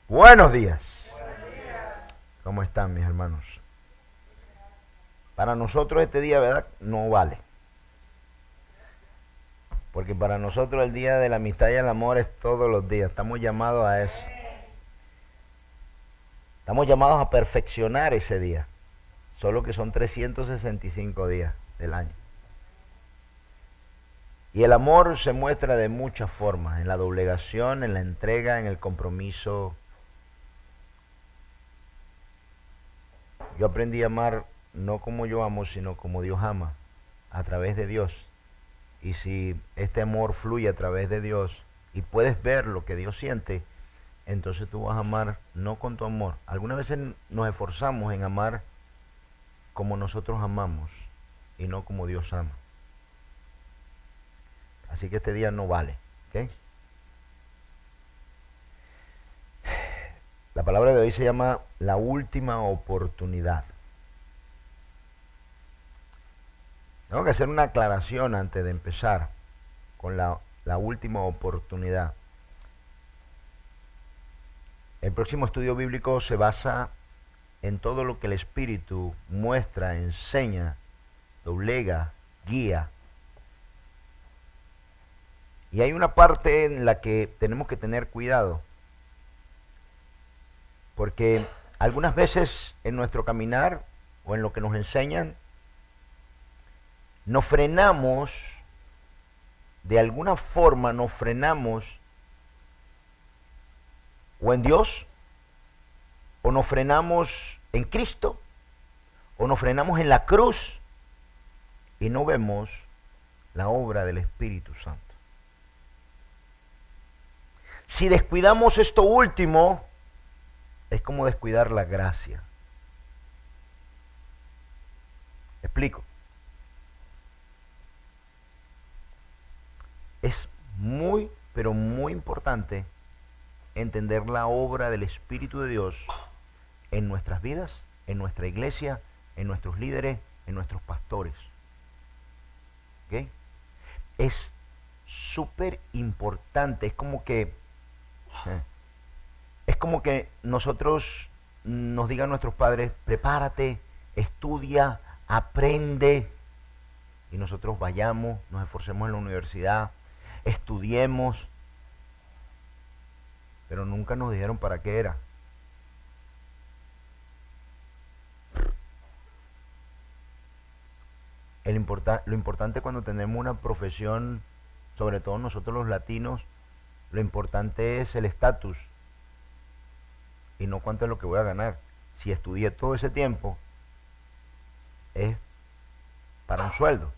Buenos días. ¿Cómo están mis hermanos? Para nosotros este día, ¿verdad? No vale. Porque para nosotros el día de la amistad y el amor es todos los días. Estamos llamados a eso. Estamos llamados a perfeccionar ese día. Solo que son 365 días del año. Y el amor se muestra de muchas formas. En la doblegación, en la entrega, en el compromiso. Yo aprendí a amar no como yo amo, sino como Dios ama, a través de Dios. Y si este amor fluye a través de Dios y puedes ver lo que Dios siente, entonces tú vas a amar no con tu amor. Algunas veces nos esforzamos en amar como nosotros amamos y no como Dios ama. Así que este día no vale, ¿ok? La palabra de hoy se llama la última oportunidad. Tengo que hacer una aclaración antes de empezar con la última oportunidad. El próximo estudio bíblico se basa en todo lo que el Espíritu muestra, enseña, doblega, guía. Y hay una parte en la que tenemos que tener cuidado, porque algunas veces en nuestro caminar o en lo que nos enseñan, nos frenamos, de alguna forma nos frenamos o en Dios, o nos frenamos en Cristo, o nos frenamos en la cruz y no vemos la obra del Espíritu Santo. Si descuidamos esto último, es como descuidar la gracia. ¿Explico? Es muy, pero muy importante entender la obra del Espíritu de Dios en nuestras vidas, en nuestra iglesia, en nuestros líderes, en nuestros pastores. ¿Ok? Es súper importante, es como que nosotros nos digan nuestros padres, prepárate, estudia, aprende, y nosotros vayamos, nos esforcemos en la universidad, estudiemos, pero nunca nos dijeron para qué era. Lo importante cuando tenemos una profesión, sobre todo nosotros los latinos, lo importante es el estatus y no cuánto es lo que voy a ganar. Si estudié todo ese tiempo, es para un sueldo.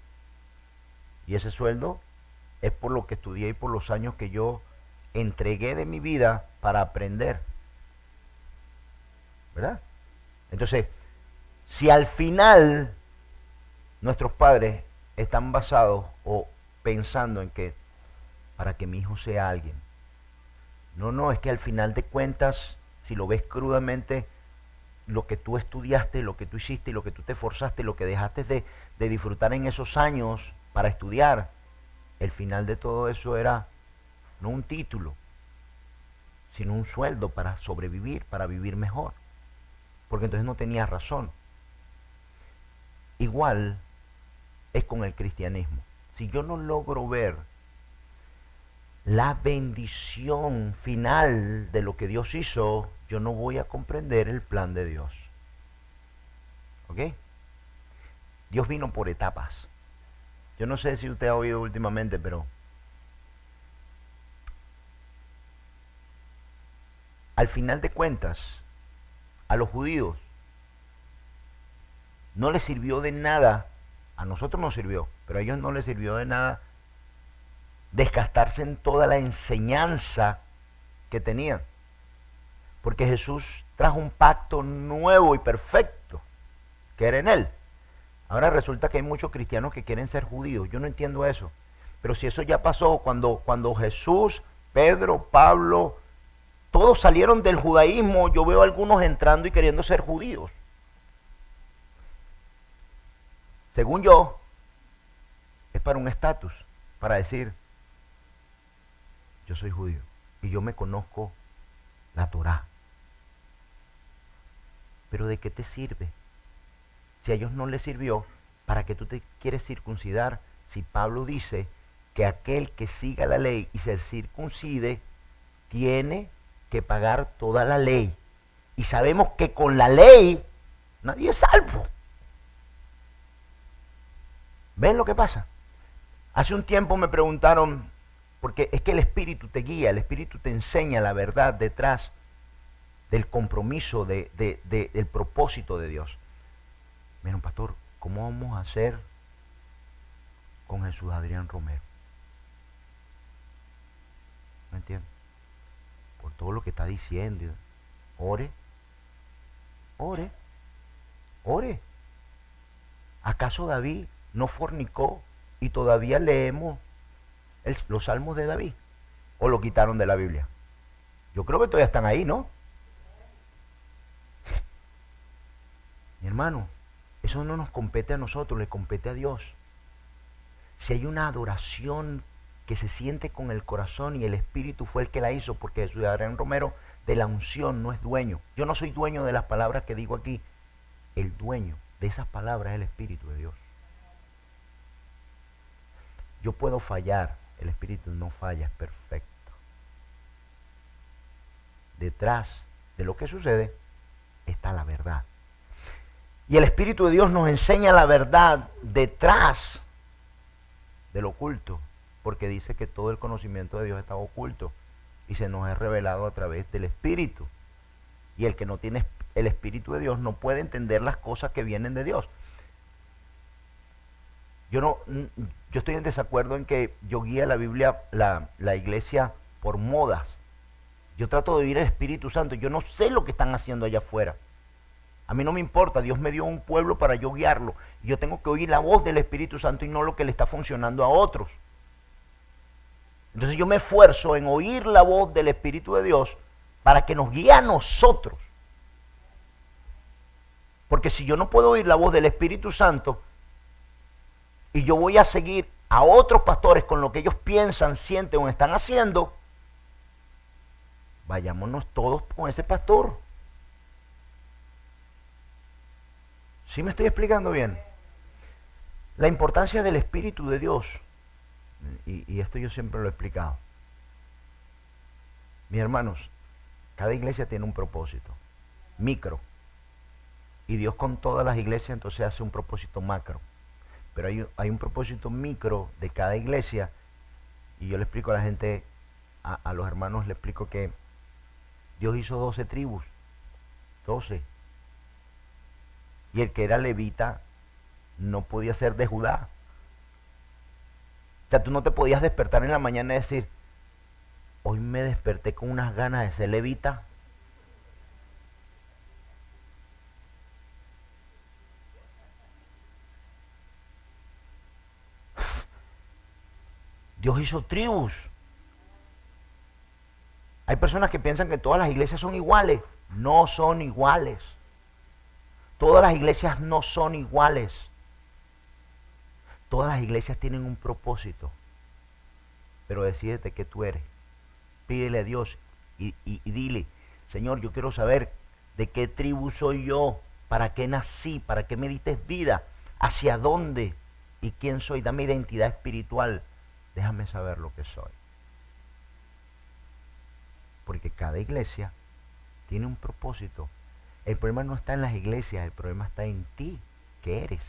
Y ese sueldo es por lo que estudié y por los años que yo entregué de mi vida para aprender. ¿Verdad? Entonces, si al final nuestros padres están basados o pensando en que para que mi hijo sea alguien. No, es que al final de cuentas, si lo ves crudamente, lo que tú estudiaste, lo que tú hiciste, lo que tú te esforzaste, lo que dejaste de disfrutar en esos años para estudiar, el final de todo eso era no un título, sino un sueldo para sobrevivir, para vivir mejor. Porque entonces no tenías razón. Igual es con el cristianismo. Si yo no logro ver la bendición final de lo que Dios hizo, yo no voy a comprender el plan de Dios. ¿Ok? Dios vino por etapas. Yo no sé si usted ha oído últimamente, pero al final de cuentas, a los judíos no les sirvió de nada, a nosotros nos sirvió, pero a ellos no les sirvió de nada desgastarse en toda la enseñanza que tenían. Porque Jesús trajo un pacto nuevo y perfecto, que era en Él. Ahora resulta que hay muchos cristianos que quieren ser judíos. Yo no entiendo eso. Pero si eso ya pasó, cuando Jesús, Pedro, Pablo, todos salieron del judaísmo, yo veo a algunos entrando y queriendo ser judíos. Según yo, es para un estatus, para decir, yo soy judío y yo me conozco la Torá, Pero ¿de qué te sirve? Si a ellos no les sirvió, ¿para qué tú te quieres circuncidar? Si Pablo dice que aquel que siga la ley y se circuncide, tiene que pagar toda la ley. Y sabemos que con la ley nadie es salvo. ¿Ven lo que pasa? Hace un tiempo me preguntaron, porque es que el Espíritu te guía, el Espíritu te enseña la verdad detrás del compromiso, del propósito de Dios. Miren, pastor, ¿cómo vamos a hacer con Jesús Adrián Romero? ¿Me entiendes? Por todo lo que está diciendo. Ore, ore, ore. ¿Acaso David no fornicó y todavía leemos los salmos de David? ¿O lo quitaron de la Biblia? Yo creo que todavía están ahí, ¿no? Mi hermano, eso no nos compete a nosotros, le compete a Dios. Si hay una adoración que se siente con el corazón y el Espíritu fue el que la hizo, porque Jesús Adrián Romero de la unción no es dueño. Yo no soy dueño de las palabras que digo aquí. El dueño de esas palabras es el Espíritu de Dios. Yo puedo fallar, el Espíritu no falla, es perfecto. Detrás de lo que sucede está la verdad. Y el Espíritu de Dios nos enseña la verdad detrás del oculto, porque dice que todo el conocimiento de Dios está oculto y se nos es revelado a través del Espíritu. Y el que no tiene el Espíritu de Dios no puede entender las cosas que vienen de Dios. Yo estoy en desacuerdo en que yo guíe la Biblia, la iglesia por modas. Yo trato de oír el Espíritu Santo. Yo no sé lo que están haciendo allá afuera. A mí no me importa. Dios me dio un pueblo para yo guiarlo. Y yo tengo que oír la voz del Espíritu Santo y no lo que le está funcionando a otros. Entonces yo me esfuerzo en oír la voz del Espíritu de Dios para que nos guíe a nosotros. Porque si yo no puedo oír la voz del Espíritu Santo y yo voy a seguir a otros pastores con lo que ellos piensan, sienten o están haciendo, vayámonos todos con ese pastor. ¿Sí me estoy explicando bien? La importancia del Espíritu de Dios, y esto yo siempre lo he explicado. Mis hermanos, cada iglesia tiene un propósito, micro. Y Dios con todas las iglesias entonces hace un propósito macro. Pero hay un propósito micro de cada iglesia. Y yo le explico a la gente, a los hermanos le explico que Dios hizo 12 tribus. 12. Y el que era levita no podía ser de Judá. O sea, tú no te podías despertar en la mañana y decir, hoy me desperté con unas ganas de ser levita. Dios hizo tribus. Hay personas que piensan que todas las iglesias son iguales. No son iguales. Todas las iglesias no son iguales. Todas las iglesias tienen un propósito. Pero decídete qué tú eres. Pídele a Dios y dile, Señor, yo quiero saber de qué tribu soy yo, para qué nací, para qué me diste vida, hacia dónde y quién soy. Dame identidad espiritual. Déjame saber lo que soy. Porque cada iglesia tiene un propósito. El problema no está en las iglesias, el problema está en ti, que eres.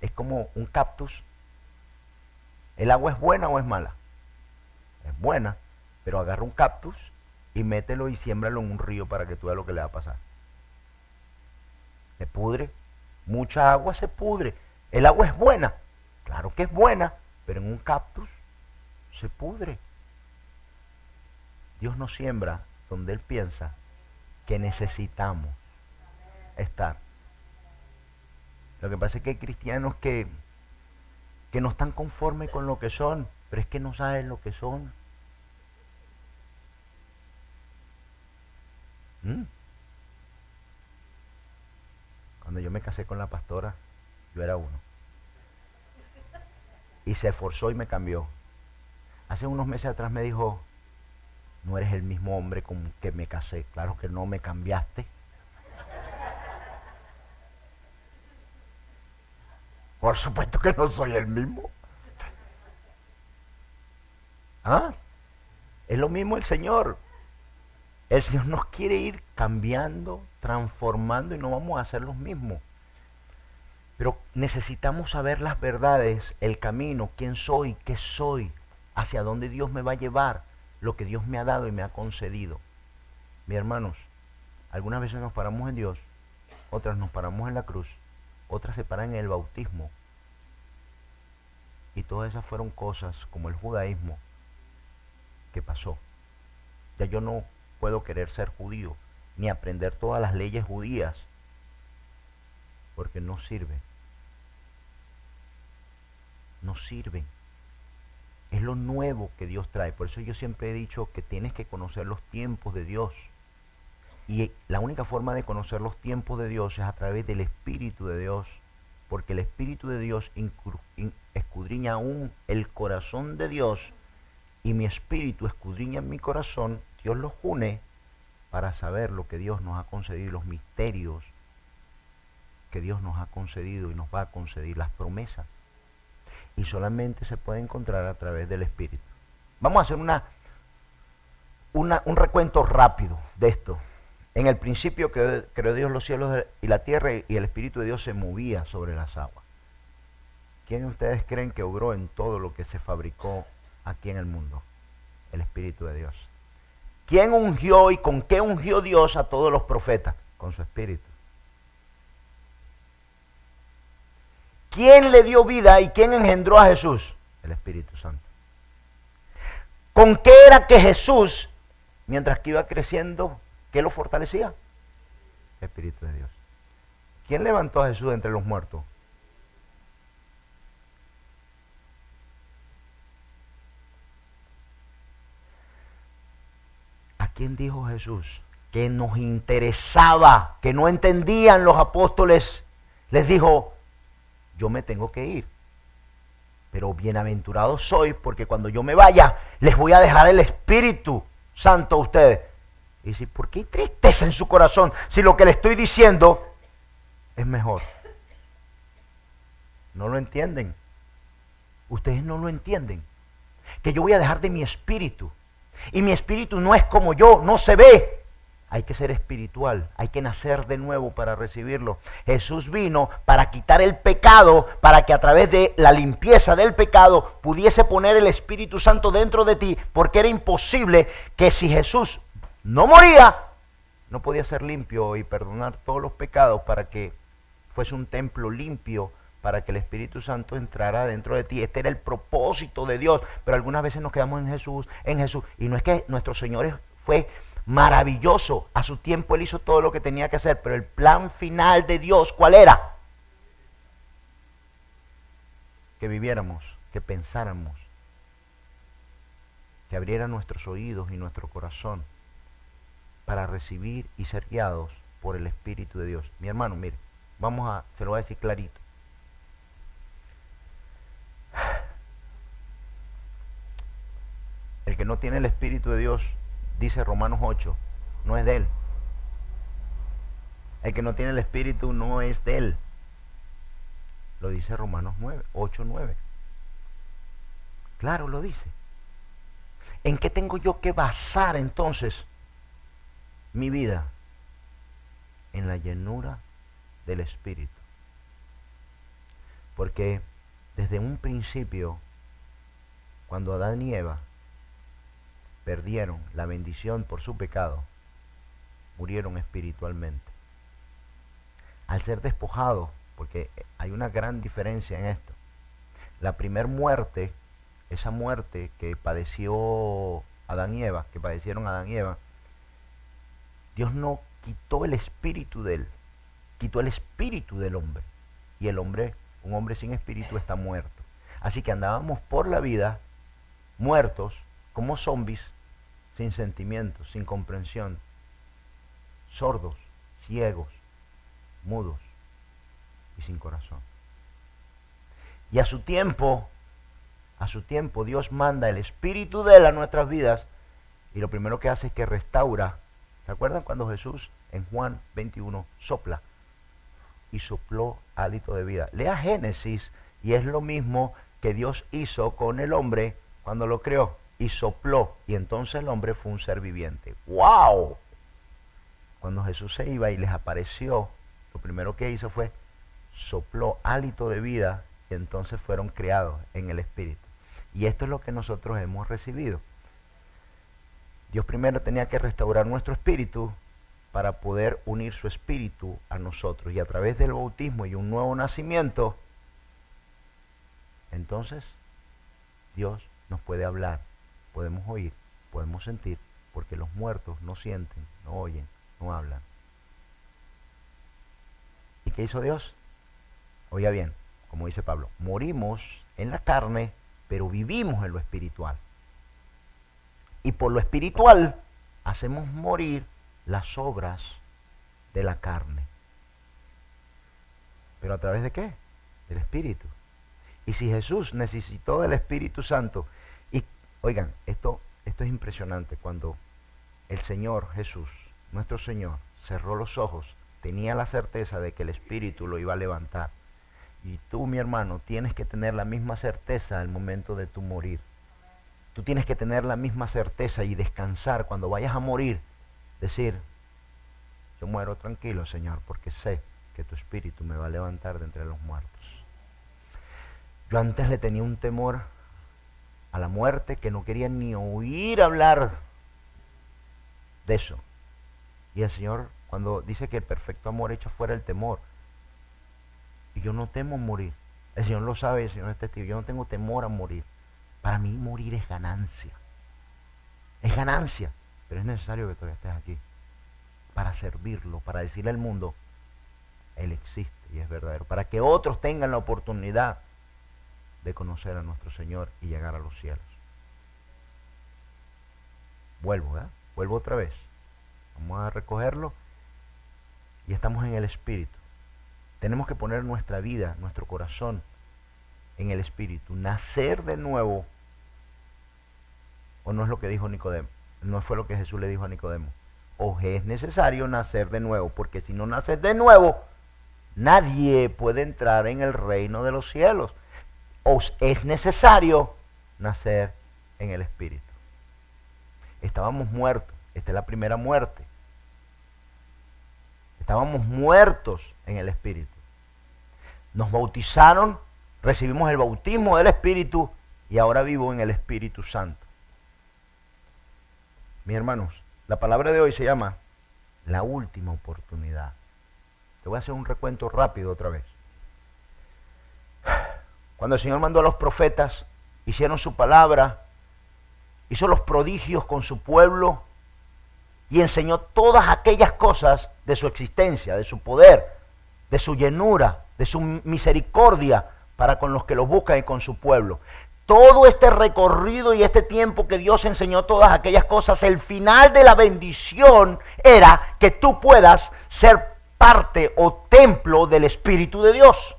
Es como un cactus. ¿El agua es buena o es mala? Es buena, pero agarra un cactus y mételo y siémbralo en un río para que tú veas lo que le va a pasar. Se pudre. Mucha agua se pudre. ¿El agua es buena? Claro que es buena, pero en un cactus se pudre. Dios nos siembra donde Él piensa que necesitamos estar. Lo que pasa es que hay cristianos que no están conformes con lo que son, pero es que no saben lo que son. Cuando yo me casé con la pastora, yo era uno. Y se esforzó y me cambió. Hace unos meses atrás me dijo, no eres el mismo hombre con que me casé. Claro que no, me cambiaste. Por supuesto que no soy el mismo. ¿Ah? Es lo mismo el Señor. El Señor nos quiere ir cambiando, transformando y no vamos a ser los mismos. Pero necesitamos saber las verdades, el camino, quién soy, qué soy, hacia dónde Dios me va a llevar, lo que Dios me ha dado y me ha concedido. Mis hermanos, algunas veces nos paramos en Dios, otras nos paramos en la cruz, otras se paran en el bautismo. Y todas esas fueron cosas como el judaísmo que pasó. Ya yo no puedo querer ser judío, ni aprender todas las leyes judías, porque no sirve. No sirven. Es lo nuevo que Dios trae. Por eso yo siempre he dicho que tienes que conocer los tiempos de Dios. Y la única forma de conocer los tiempos de Dios es a través del Espíritu de Dios. Porque el Espíritu de Dios escudriña aún el corazón de Dios. Y mi espíritu escudriña en mi corazón. Dios los une para saber lo que Dios nos ha concedido, los misterios que Dios nos ha concedido y nos va a conceder, las promesas. Y solamente se puede encontrar a través del Espíritu. Vamos a hacer un recuento rápido de esto. En el principio creó Dios los cielos y la tierra, y el Espíritu de Dios se movía sobre las aguas. ¿Quién de ustedes creen que obró en todo lo que se fabricó aquí en el mundo? El Espíritu de Dios. ¿Quién ungió y con qué ungió Dios a todos los profetas? Con su Espíritu. ¿Quién le dio vida y quién engendró a Jesús? El Espíritu Santo. ¿Con qué era que Jesús, mientras que iba creciendo, qué lo fortalecía? El Espíritu de Dios. ¿Quién levantó a Jesús de entre los muertos? ¿A quién dijo Jesús que nos interesaba, que no entendían los apóstoles? Les dijo: yo me tengo que ir, pero bienaventurado soy, porque cuando yo me vaya, les voy a dejar el Espíritu Santo a ustedes. Y dice: ¿por qué hay tristeza en su corazón si lo que le estoy diciendo es mejor? No lo entienden. Ustedes no lo entienden. Que yo voy a dejar de mi espíritu. Y mi espíritu no es como yo, no se ve. Hay que ser espiritual, hay que nacer de nuevo para recibirlo. Jesús vino para quitar el pecado, para que a través de la limpieza del pecado pudiese poner el Espíritu Santo dentro de ti, porque era imposible que si Jesús no moría, no podía ser limpio y perdonar todos los pecados para que fuese un templo limpio, para que el Espíritu Santo entrara dentro de ti. Este era el propósito de Dios, pero algunas veces nos quedamos en Jesús. Y no es que nuestro Señor fue maravilloso, a su tiempo Él hizo todo lo que tenía que hacer, pero el plan final de Dios, ¿cuál era? Que viviéramos, que pensáramos, que abriera nuestros oídos y nuestro corazón para recibir y ser guiados por el Espíritu de Dios. Mi hermano, mire, se lo voy a decir clarito. El que no tiene el Espíritu de Dios, dice Romanos 8, no es de Él. El que no tiene el Espíritu no es de Él. Lo dice Romanos 8, 9. Claro, lo dice. ¿En qué tengo yo que basar entonces mi vida? En la llenura del Espíritu. Porque desde un principio, cuando Adán y Eva perdieron la bendición por su pecado, murieron espiritualmente. Al ser despojados, porque hay una gran diferencia en esto. La primer muerte, esa muerte que padeció Adán y Eva, que padecieron Adán y Eva, Dios no quitó el espíritu de él, quitó el espíritu del hombre. Y el hombre, un hombre sin espíritu, está muerto. Así que andábamos por la vida muertos, como zombies, sin sentimientos, sin comprensión, sordos, ciegos, mudos y sin corazón. Y a su tiempo Dios manda el Espíritu de Él a nuestras vidas, y lo primero que hace es que restaura. ¿Se acuerdan cuando Jesús en Juan 21 sopla? y sopló hálito de vida. Lea Génesis y es lo mismo que Dios hizo con el hombre cuando lo creó. Y sopló, y entonces el hombre fue un ser viviente. ¡Wow! Cuando Jesús se iba y les apareció, lo primero que hizo fue sopló hálito de vida y entonces fueron creados en el Espíritu. Y esto es lo que nosotros hemos recibido. Dios primero tenía que restaurar nuestro espíritu para poder unir su espíritu a nosotros. Y a través del bautismo y un nuevo nacimiento, entonces Dios nos puede hablar, podemos oír, podemos sentir, porque los muertos no sienten, no oyen, no hablan. ¿Y qué hizo Dios? Oiga bien, como dice Pablo, morimos en la carne, pero vivimos en lo espiritual. Y por lo espiritual hacemos morir las obras de la carne. ¿Pero a través de qué? Del Espíritu. Y si Jesús necesitó del Espíritu Santo, y oigan, esto es impresionante, cuando el Señor Jesús, nuestro Señor, cerró los ojos, tenía la certeza de que el Espíritu lo iba a levantar. Y tú, mi hermano, tienes que tener la misma certeza al momento de tu morir. Tú tienes que tener la misma certeza y descansar cuando vayas a morir. Decir, yo muero tranquilo, Señor, porque sé que tu Espíritu me va a levantar de entre los muertos. Yo antes le tenía un temor a la muerte que no quería ni oír hablar de eso. Y el Señor, cuando dice que el perfecto amor echa fuera el temor, y yo no temo morir. El Señor lo sabe, el Señor es testigo. Yo no tengo temor a morir. Para mí morir es ganancia. Es ganancia. Pero es necesario que todavía estés aquí. Para servirlo, para decirle al mundo, Él existe y es verdadero. Para que otros tengan la oportunidad de conocer a nuestro Señor y llegar a los cielos. Vuelvo, ¿verdad? Vuelvo otra vez. Vamos a recogerlo. Y estamos en el Espíritu. Tenemos que poner nuestra vida, nuestro corazón en el Espíritu. Nacer de nuevo. ¿O no es lo que dijo Nicodemo? No fue lo que Jesús le dijo a Nicodemo. O es necesario nacer de nuevo, porque si no naces de nuevo, nadie puede entrar en el reino de los cielos. O es necesario nacer en el Espíritu. Estábamos muertos. Esta es la primera muerte. Estábamos muertos en el Espíritu. Nos bautizaron, recibimos el bautismo del Espíritu y ahora vivo en el Espíritu Santo. Mis hermanos, la palabra de hoy se llama la última oportunidad. Te voy a hacer un recuento rápido otra vez. Cuando el Señor mandó a los profetas, hicieron su palabra, hizo los prodigios con su pueblo y enseñó todas aquellas cosas de su existencia, de su poder, de su llenura, de su misericordia para con los que lo buscan y con su pueblo. Todo este recorrido y este tiempo que Dios enseñó todas aquellas cosas, el final de la bendición era que tú puedas ser parte o templo del Espíritu de Dios.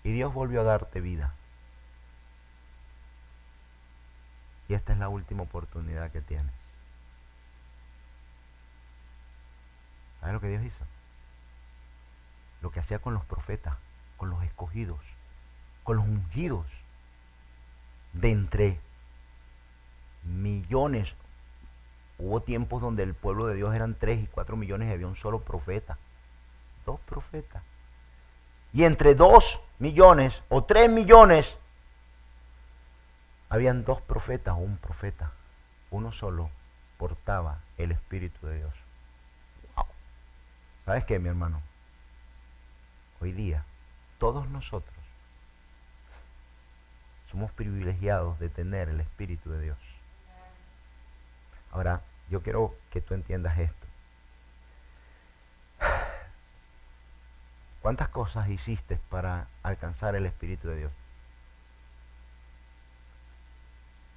Y Dios volvió a darte vida. Y esta es la última oportunidad que tienes. ¿Sabes lo que Dios hizo? Lo que hacía con los profetas, con los escogidos, con los ungidos, de entre millones. Hubo tiempos donde el pueblo de Dios eran 3 y 4 millones y había un solo profeta. 2 profetas. Y entre 2 millones o 3 millones habían 2 profetas o un profeta. Uno solo portaba el Espíritu de Dios. Wow. ¿Sabes qué, mi hermano? Hoy día, todos nosotros somos privilegiados de tener el Espíritu de Dios. Ahora, yo quiero que tú entiendas esto. ¿Cuántas cosas hiciste para alcanzar el Espíritu de Dios?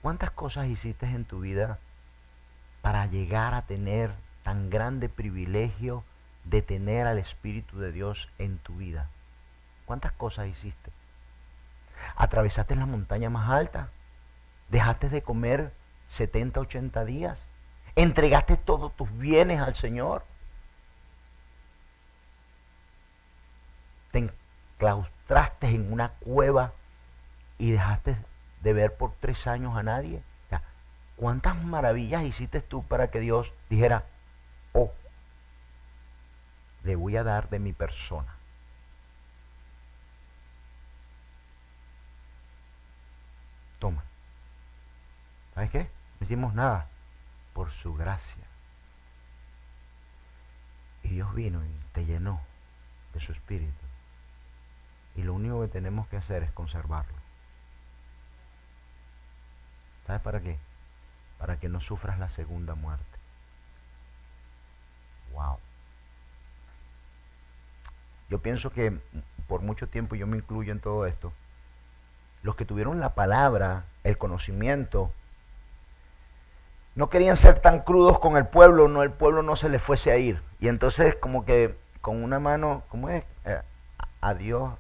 ¿Cuántas cosas hiciste en tu vida para llegar a tener tan grande privilegio de tener al Espíritu de Dios en tu vida? ¿Cuántas cosas hiciste? ¿Atravesaste la montaña más alta? ¿Dejaste de comer 70, 80 días? ¿Entregaste todos tus bienes al Señor? te enclaustraste en una cueva y dejaste de ver por 3 años a nadie? O sea, ¿cuántas maravillas hiciste tú para que Dios dijera, oh, le voy a dar de mi persona? Toma. ¿Sabes qué? No hicimos nada por su gracia. Y Dios vino y te llenó de su espíritu. Y lo único que tenemos que hacer es conservarlo. ¿Sabes para qué? Para que no sufras la segunda muerte. Wow. Yo pienso que por mucho tiempo, yo me incluyo en todo esto, los que tuvieron la palabra, el conocimiento, no querían ser tan crudos con el pueblo no se les fuese a ir. Y entonces como que con una mano, ¿cómo es? A Dios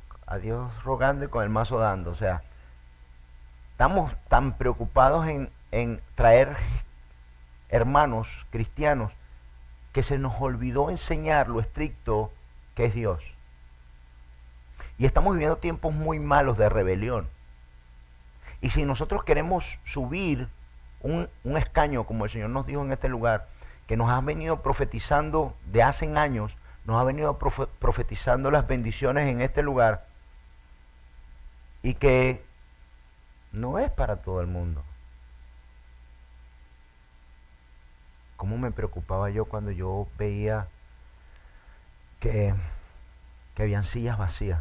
rogando y con el mazo dando. O sea, estamos tan preocupados en traer hermanos cristianos que se nos olvidó enseñar lo estricto que es Dios. Y estamos viviendo tiempos muy malos de rebelión. Y si nosotros queremos subir un escaño, como el Señor nos dijo en este lugar, que nos ha venido profetizando de hace años, nos ha venido profetizando las bendiciones en este lugar, y que no es para todo el mundo. ¿Cómo me preocupaba yo cuando yo veía que habían sillas vacías?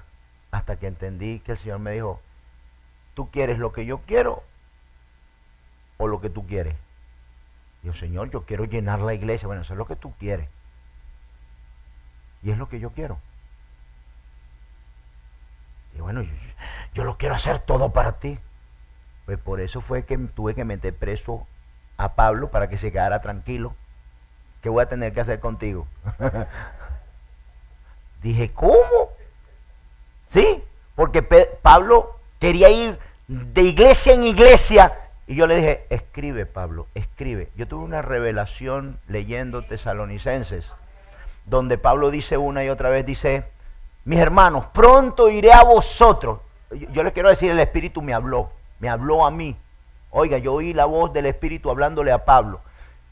Hasta que entendí que el Señor me dijo, ¿tú quieres lo que yo quiero o lo que tú quieres? Y yo, Señor, yo quiero llenar la iglesia. Bueno, eso es lo que tú quieres. Y es lo que yo quiero. Y bueno, yo lo quiero hacer todo para ti. Pues por eso fue que tuve que meter preso a Pablo para que se quedara tranquilo. ¿Qué voy a tener que hacer contigo? Dije, ¿cómo? Sí, porque Pablo quería ir de iglesia en iglesia. Y yo le dije, escribe, Pablo, escribe. Yo tuve una revelación leyendo Tesalonicenses, donde Pablo dice una y otra vez, dice, mis hermanos, pronto iré a vosotros. Yo les quiero decir, el Espíritu me habló a mí. Oiga, yo oí la voz del Espíritu hablándole a Pablo.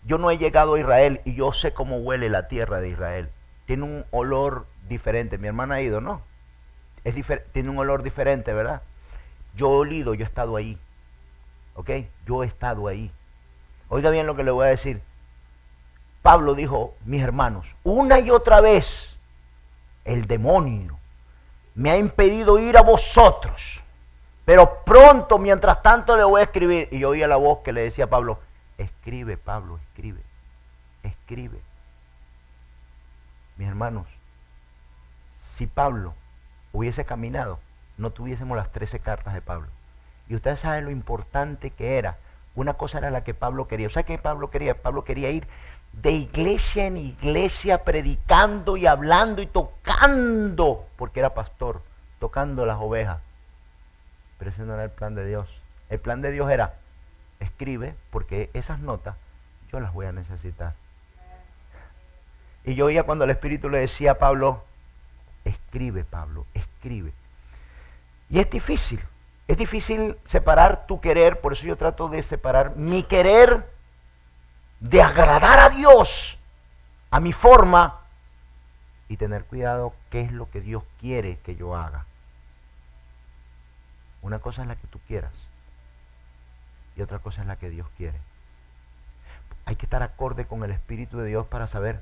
Yo no he llegado a Israel y yo sé cómo huele la tierra de Israel. Tiene un olor diferente. Mi hermana ha ido, ¿no? Tiene un olor diferente, ¿verdad? Yo he olido, yo he estado ahí. ¿Ok? Yo he estado ahí. Oiga bien lo que le voy a decir. Pablo dijo, mis hermanos, una y otra vez el demonio me ha impedido ir a vosotros, pero pronto, mientras tanto, le voy a escribir. Y yo oía la voz que le decía a Pablo, escribe, Pablo, escribe, escribe. Mis hermanos, si Pablo hubiese caminado, no tuviésemos las 13 cartas de Pablo. Y ustedes saben lo importante que era. Una cosa era la que Pablo quería. O sea, ¿qué Pablo quería? Pablo quería ir de iglesia en iglesia predicando y hablando y tocando, porque era pastor, tocando las ovejas. Pero ese no era el plan de Dios. El plan de Dios era, escribe, porque esas notas yo las voy a necesitar. Y yo oía cuando el Espíritu le decía a Pablo, escribe, Pablo, escribe. Y es difícil separar tu querer, por eso yo trato de separar mi querer de agradar a Dios, a mi forma, y tener cuidado qué es lo que Dios quiere que yo haga. Una cosa es la que tú quieras y otra cosa es la que Dios quiere. Hay que estar acorde con el Espíritu de Dios para saber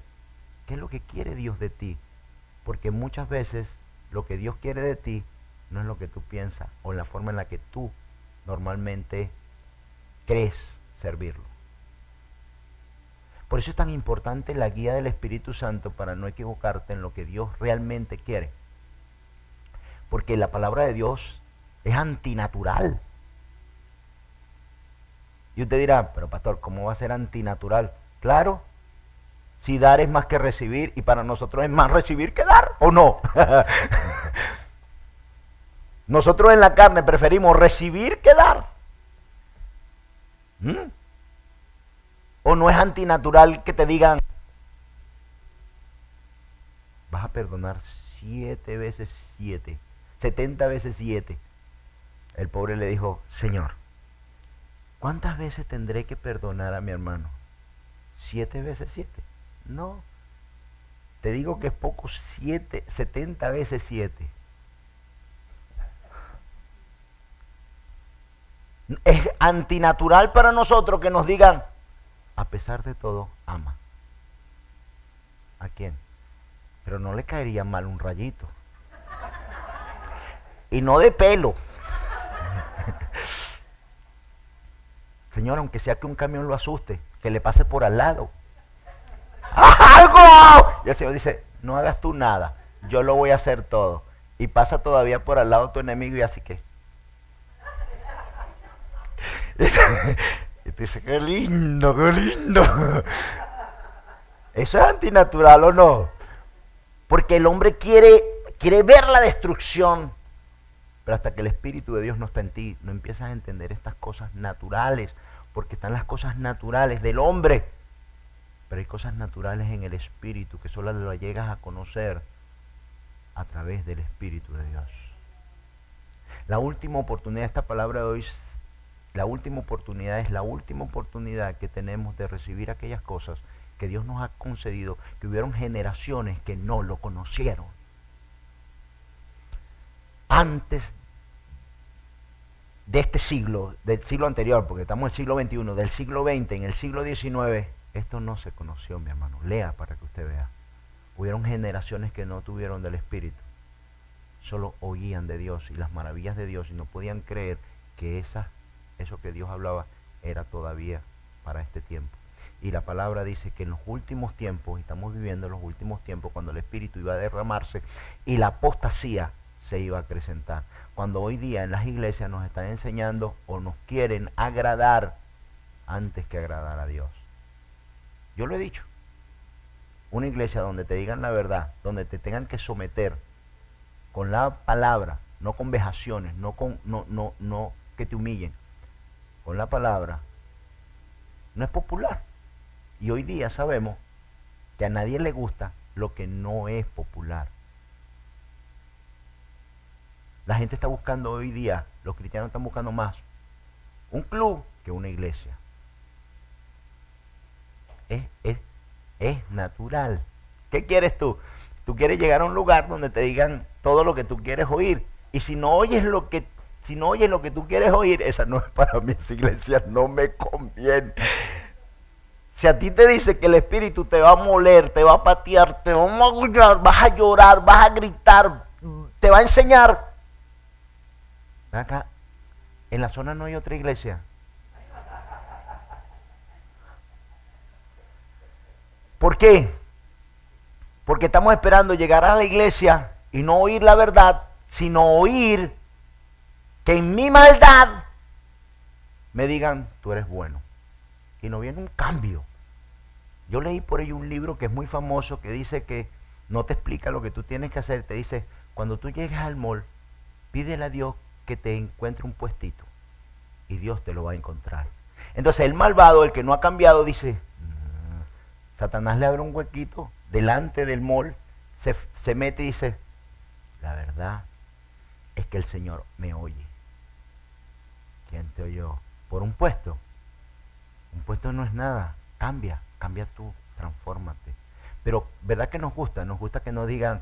qué es lo que quiere Dios de ti, porque muchas veces lo que Dios quiere de ti no es lo que tú piensas o la forma en la que tú normalmente crees servirlo. Por eso es tan importante la guía del Espíritu Santo para no equivocarte en lo que Dios realmente quiere. Porque la palabra de Dios es antinatural. Y usted dirá, pero pastor, ¿cómo va a ser antinatural? Claro, si dar es más que recibir y para nosotros es más recibir que dar, ¿o no? Nosotros en la carne preferimos recibir que dar. ¿O no es antinatural que te digan, vas a perdonar 7 veces 7, 70 veces 7. El pobre le dijo, Señor, ¿cuántas veces tendré que perdonar a mi hermano? 7 veces 7. No, te digo que es poco, 70 veces 7. Es antinatural para nosotros que nos digan, a pesar de todo, ama. ¿A quién? Pero no le caería mal un rayito. Y no de pelo. Señor, aunque sea que un camión lo asuste, que le pase por al lado. ¡Algo! Y el Señor dice, no hagas tú nada, yo lo voy a hacer todo. Y pasa todavía por al lado tu enemigo y así que... Y te dice, qué lindo, qué lindo. ¿Eso es antinatural o no? Porque el hombre quiere ver la destrucción. Pero hasta que el Espíritu de Dios no está en ti, no empiezas a entender estas cosas naturales. Porque están las cosas naturales del hombre. Pero hay cosas naturales en el Espíritu que solo lo llegas a conocer a través del Espíritu de Dios. La última oportunidad, esta palabra de hoy, la última oportunidad es la última oportunidad que tenemos de recibir aquellas cosas que Dios nos ha concedido, que hubieron generaciones que no lo conocieron. Antes de este siglo, del siglo anterior, porque estamos en el siglo XXI, del siglo XX, en el siglo XIX, esto no se conoció, mi hermano. Lea para que usted vea. Hubieron generaciones que no tuvieron del Espíritu. Solo oían de Dios y las maravillas de Dios y no podían creer que eso que Dios hablaba era todavía para este tiempo. Y la palabra dice que en los últimos tiempos, estamos viviendo en los últimos tiempos, cuando el Espíritu iba a derramarse y la apostasía se iba a acrecentar. Cuando hoy día en las iglesias nos están enseñando o nos quieren agradar antes que agradar a Dios. Yo lo he dicho. Una iglesia donde te digan la verdad, donde te tengan que someter con la palabra, no con vejaciones, no que te humillen, con la palabra, no es popular. Y hoy día sabemos que a nadie le gusta lo que no es popular. La gente está buscando hoy día, los cristianos están buscando más un club que una iglesia. Es natural. ¿Qué quieres tú? Tú quieres llegar a un lugar donde te digan todo lo que tú quieres oír. Y si no oyes lo que tú quieres oír, esa no es para mí, esa iglesia no me conviene. Si a ti te dice que el Espíritu te va a moler, te va a patear, te va a magullar, vas a llorar, vas a gritar, te va a enseñar. Acá, en la zona no hay otra iglesia. ¿Por qué? Porque estamos esperando llegar a la iglesia y no oír la verdad, sino oír que en mi maldad me digan, tú eres bueno. Y no viene un cambio. Yo leí por ahí un libro que es muy famoso que dice que no te explica lo que tú tienes que hacer. Te dice, cuando tú llegues al mall, pídele a Dios que te encuentre un puestito. Y Dios te lo va a encontrar. Entonces el malvado, el que no ha cambiado, dice, Satanás le abre un huequito delante del mall, se mete y dice, la verdad es que el Señor me oye. ¿Quién te oyó? Por un puesto. Un puesto no es nada. Cambia tú, transfórmate. Pero, ¿verdad que nos gusta? Nos gusta que nos digan,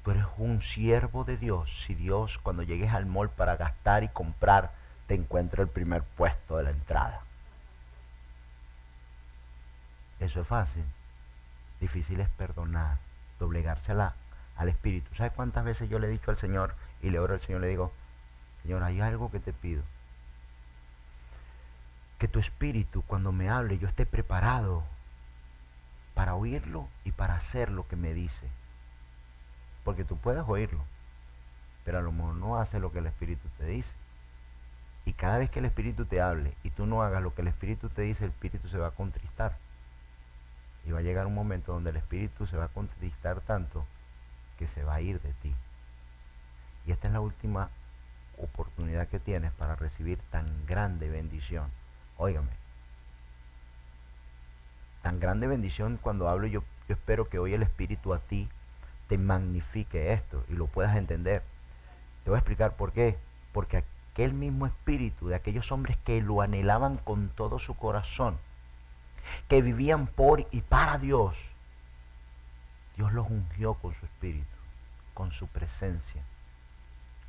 tú eres un siervo de Dios. Si Dios, cuando llegues al mall para gastar y comprar, te encuentra el primer puesto de la entrada. Eso es fácil. Difícil es perdonar, doblegarse al Espíritu. ¿Sabes cuántas veces yo le he dicho al Señor y le oro al Señor, le digo, Señor, hay algo que te pido? Que tu Espíritu, cuando me hable, yo esté preparado para oírlo y para hacer lo que me dice. Porque tú puedes oírlo, pero a lo mejor no haces lo que el Espíritu te dice. Y cada vez que el Espíritu te hable y tú no hagas lo que el Espíritu te dice, el Espíritu se va a contristar. Y va a llegar un momento donde el Espíritu se va a contristar tanto que se va a ir de ti. Y esta es la última oportunidad que tienes para recibir tan grande bendición. Óigame, tan grande bendición cuando hablo, yo espero que hoy el Espíritu a ti te magnifique esto y lo puedas entender. Te voy a explicar por qué. Porque aquel mismo espíritu de aquellos hombres que lo anhelaban con todo su corazón, que vivían por y para Dios, Dios los ungió con su espíritu, con su presencia.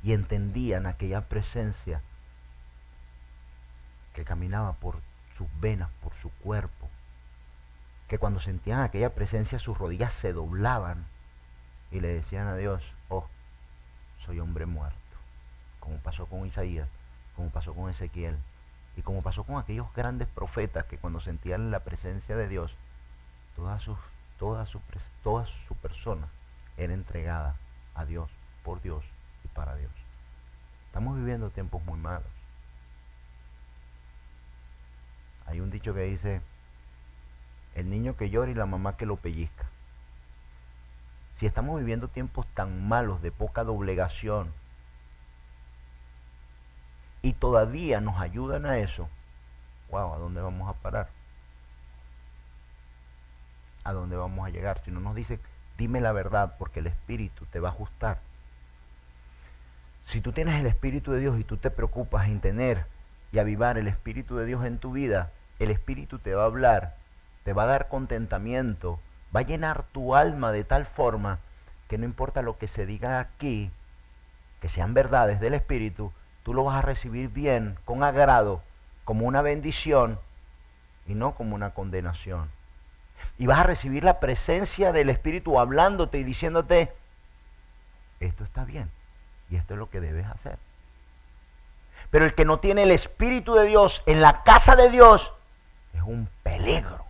Y entendían aquella presencia que caminaba por sus venas, por su cuerpo. Que cuando sentían aquella presencia sus rodillas se doblaban y le decían a Dios, oh, soy hombre muerto. Como pasó con Isaías, como pasó con Ezequiel y como pasó con aquellos grandes profetas que cuando sentían la presencia de Dios, toda su persona era entregada a Dios, por Dios y para Dios. Estamos viviendo tiempos muy malos. Hay un dicho que dice, el niño que llora y la mamá que lo pellizca. Si estamos viviendo tiempos tan malos, de poca doblegación, y todavía nos ayudan a eso, wow, ¿a dónde vamos a parar? ¿A dónde vamos a llegar? Si no nos dicen, dime la verdad, porque el Espíritu te va a ajustar. Si tú tienes el Espíritu de Dios y tú te preocupas en tener y avivar el Espíritu de Dios en tu vida, el Espíritu te va a hablar, te va a dar contentamiento, va a llenar tu alma de tal forma que no importa lo que se diga aquí, que sean verdades del Espíritu, tú lo vas a recibir bien, con agrado, como una bendición y no como una condenación. Y vas a recibir la presencia del Espíritu hablándote y diciéndote, esto está bien y esto es lo que debes hacer. Pero el que no tiene el Espíritu de Dios en la casa de Dios es un peligro.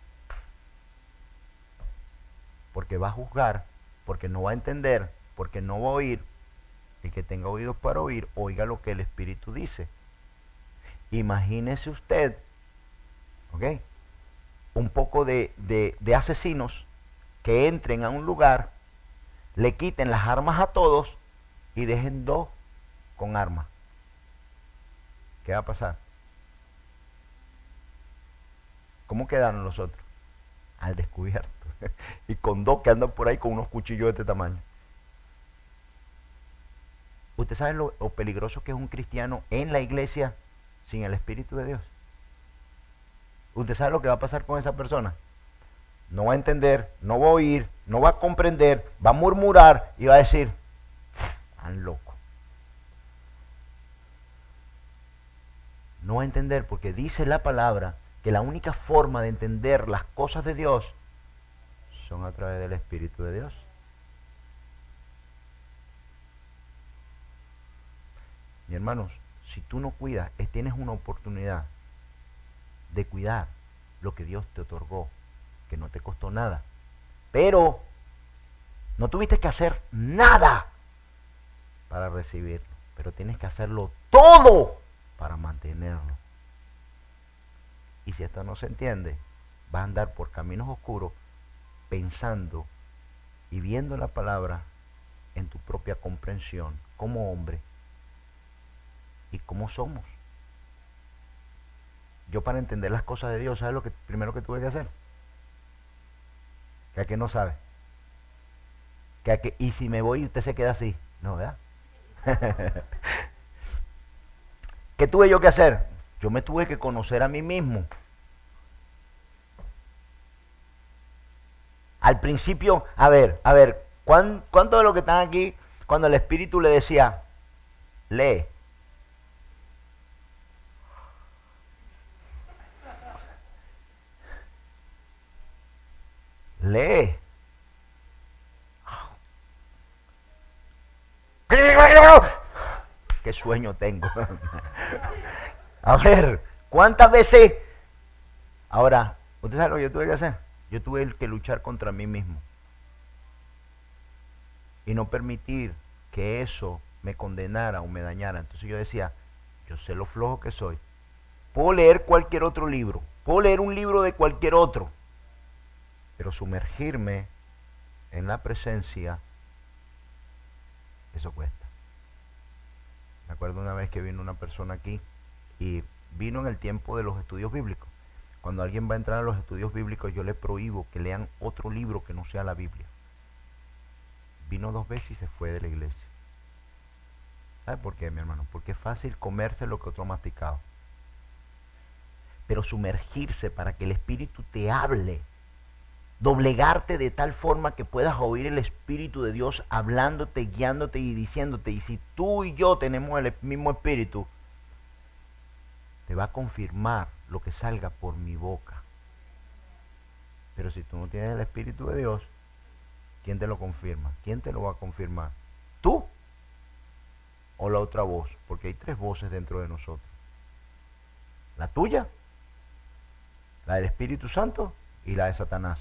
Porque va a juzgar, porque no va a entender, porque no va a oír. El que tenga oídos para oír, oiga lo que el Espíritu dice. Imagínese usted, ¿ok? Un poco de asesinos que entren a un lugar, le quiten las armas a todos y dejen dos con armas. ¿Qué va a pasar? ¿Cómo quedaron los otros? Al descubierto. Y con dos que andan por ahí con unos cuchillos de este tamaño. ¿Usted sabe lo peligroso que es un cristiano en la iglesia sin el Espíritu de Dios? ¿Usted sabe lo que va a pasar con esa persona? No va a entender, no va a oír, no va a comprender, va a murmurar y va a decir, tan loco. No va a entender porque dice la palabra que la única forma de entender las cosas de Dios son a través del Espíritu de Dios. Mi hermanos, si tú no cuidas, tienes una oportunidad de cuidar lo que Dios te otorgó, que no te costó nada. Pero no tuviste que hacer nada para recibirlo, pero tienes que hacerlo todo para mantenerlo. Y si esto no se entiende, vas a andar por caminos oscuros pensando y viendo la palabra en tu propia comprensión como hombre y como somos. Yo para entender las cosas de Dios, ¿sabes lo que primero que tuve que hacer? Que a que no sabe. Y si me voy usted se queda así. No, ¿verdad? ¿Qué tuve yo que hacer? Yo me tuve que conocer a mí mismo. Al principio, a ver, ¿cuántos de los que están aquí, cuando el Espíritu le decía, lee? Lee. Qué sueño tengo. A ver, ¿cuántas veces? Ahora, ¿usted sabe lo que yo tuve que hacer? Yo tuve que luchar contra mí mismo. Y no permitir que eso me condenara o me dañara. Entonces yo decía, yo sé lo flojo que soy. Puedo leer cualquier otro libro. Puedo leer un libro de cualquier otro. Pero sumergirme en la presencia, eso cuesta. Me acuerdo una vez que vino una persona aquí y vino en el tiempo de los estudios bíblicos. Cuando alguien va a entrar a los estudios bíblicos, yo le prohíbo que lean otro libro que no sea la Biblia. vino 2 veces y se fue de la iglesia. ¿Sabe por qué, mi hermano? Porque es fácil comerse lo que otro ha masticado. Pero sumergirse para que el Espíritu te hable, doblegarte de tal forma que puedas oír el Espíritu de Dios hablándote, guiándote y diciéndote. Y si tú y yo tenemos el mismo Espíritu, te va a confirmar lo que salga por mi boca. Pero si tú no tienes el Espíritu de Dios, ¿quién te lo confirma? ¿Quién te lo va a confirmar? ¿Tú o la otra voz? Porque hay 3 voces dentro de nosotros. La tuya, la del Espíritu Santo y la de Satanás.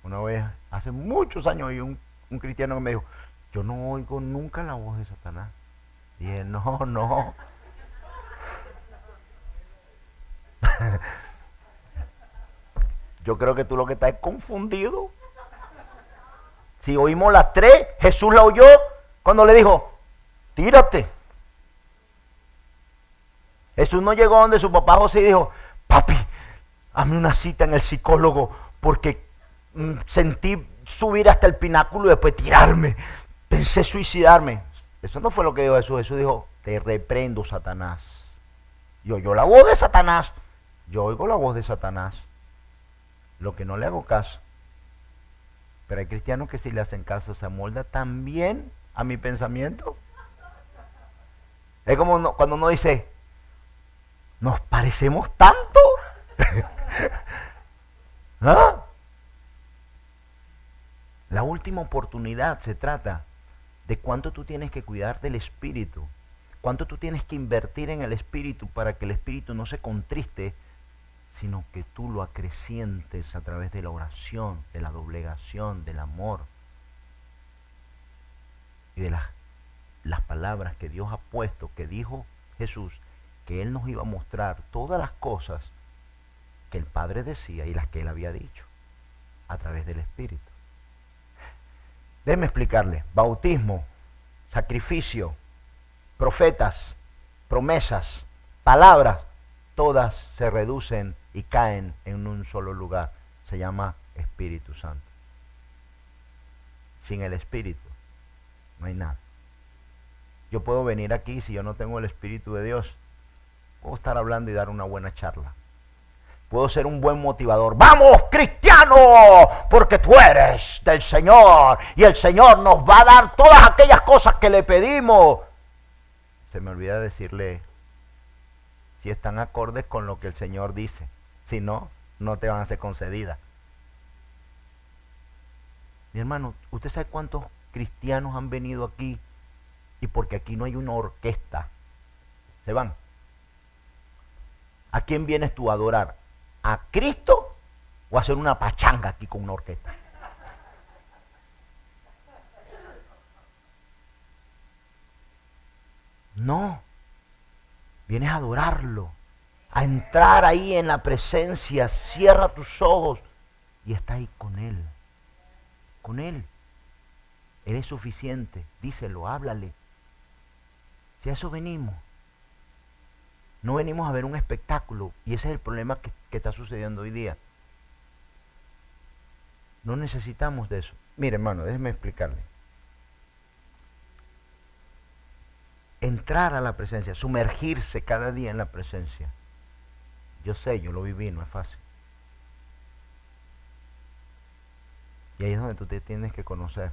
Una vez, hace muchos años, oí un cristiano que me dijo, yo no oigo nunca la voz de Satanás. Y dije, no. Yo creo que tú lo que estás es confundido. Si oímos las 3, Jesús la oyó cuando le dijo, tírate. Jesús no llegó donde su papá José y dijo, papi, hazme una cita en el psicólogo porque sentí subir hasta el pináculo y después tirarme. Pensé suicidarme. Eso no fue lo que dijo Jesús. Jesús dijo, te reprendo, Satanás. Yo oyó la voz de Satanás. Yo oigo la voz de Satanás. Lo que no le hago caso. Pero hay cristianos que sí le hacen caso, se amolda también a mi pensamiento. Es como cuando uno dice, nos parecemos tanto. ¿Ah? La última oportunidad se trata de cuánto tú tienes que cuidar del Espíritu, cuánto tú tienes que invertir en el Espíritu para que el Espíritu no se contriste, sino que tú lo acrecientes a través de la oración, de la doblegación, del amor y de las palabras que Dios ha puesto, que dijo Jesús, que Él nos iba a mostrar todas las cosas que el Padre decía y las que Él había dicho a través del Espíritu. Déjeme explicarle, bautismo, sacrificio, profetas, promesas, palabras, todas se reducen y caen en un solo lugar. Se llama Espíritu Santo. Sin el Espíritu no hay nada. Yo puedo venir aquí, si yo no tengo el Espíritu de Dios, puedo estar hablando y dar una buena charla. Puedo ser un buen motivador. ¡Vamos, cristiano! Porque tú eres del Señor y el Señor nos va a dar todas aquellas cosas que le pedimos. Se me olvida decirle si están acordes con lo que el Señor dice. Si no, no te van a ser concedidas. Mi hermano, ¿usted sabe cuántos cristianos han venido aquí y porque aquí no hay una orquesta se van? ¿A quién vienes tú a adorar? ¿A Cristo o a hacer una pachanga aquí con una orquesta? No, vienes a adorarlo, a entrar ahí en la presencia, cierra tus ojos y está ahí con Él. Con Él. Él es suficiente, díselo, háblale. Si a eso venimos. No venimos a ver un espectáculo y ese es el problema que está sucediendo hoy día. No necesitamos de eso. Mire, hermano, déjeme explicarle. Entrar a la presencia, sumergirse cada día en la presencia. Yo sé, yo lo viví, no es fácil. Y ahí es donde tú te tienes que conocer.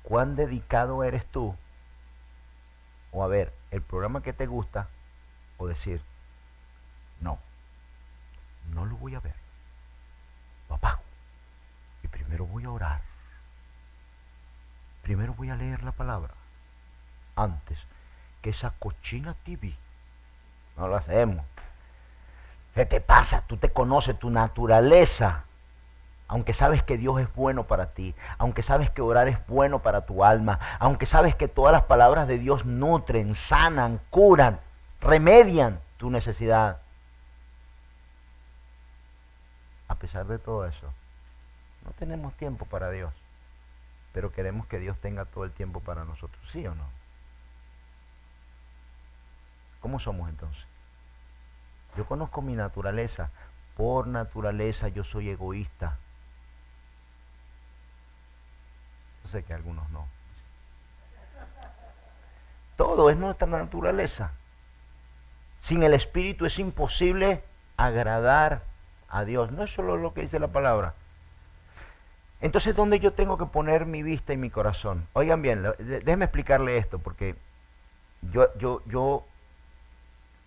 ¿Cuán dedicado eres tú? O a ver, el programa que te gusta, o decir, no lo voy a ver. Lo apago. Y primero voy a orar. Primero voy a leer la palabra. Antes que esa cochina TV. No lo hacemos. Se te pasa, tú te conoces tu naturaleza. Aunque sabes que Dios es bueno para ti, aunque sabes que orar es bueno para tu alma, aunque sabes que todas las palabras de Dios nutren, sanan, curan, remedian tu necesidad. A pesar de todo eso, no tenemos tiempo para Dios, pero queremos que Dios tenga todo el tiempo para nosotros, ¿sí o no? ¿Cómo somos entonces? Yo conozco mi naturaleza. Por naturaleza yo soy egoísta. sé que algunos no. Todo es nuestra naturaleza. Sin el Espíritu es imposible agradar a Dios. No es solo lo que dice la palabra. Entonces, ¿dónde yo tengo que poner mi vista y mi corazón? Oigan bien, déjenme explicarle esto, porque yo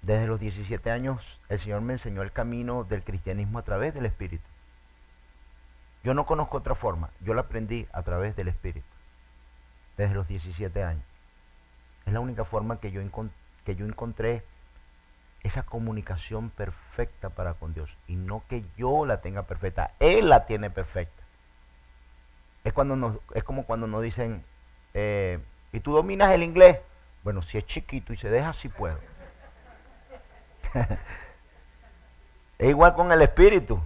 desde los 17 años, el Señor me enseñó el camino del cristianismo a través del Espíritu. Yo no conozco otra forma, yo lo aprendí a través del Espíritu, desde los 17 años. Es la única forma que yo encontré esa comunicación perfecta para con Dios. Y no que yo la tenga perfecta, Él la tiene perfecta. Es como cuando nos dicen, ¿y tú dominas el inglés? Bueno, si es chiquito y se deja, sí puedo. Es igual con el Espíritu.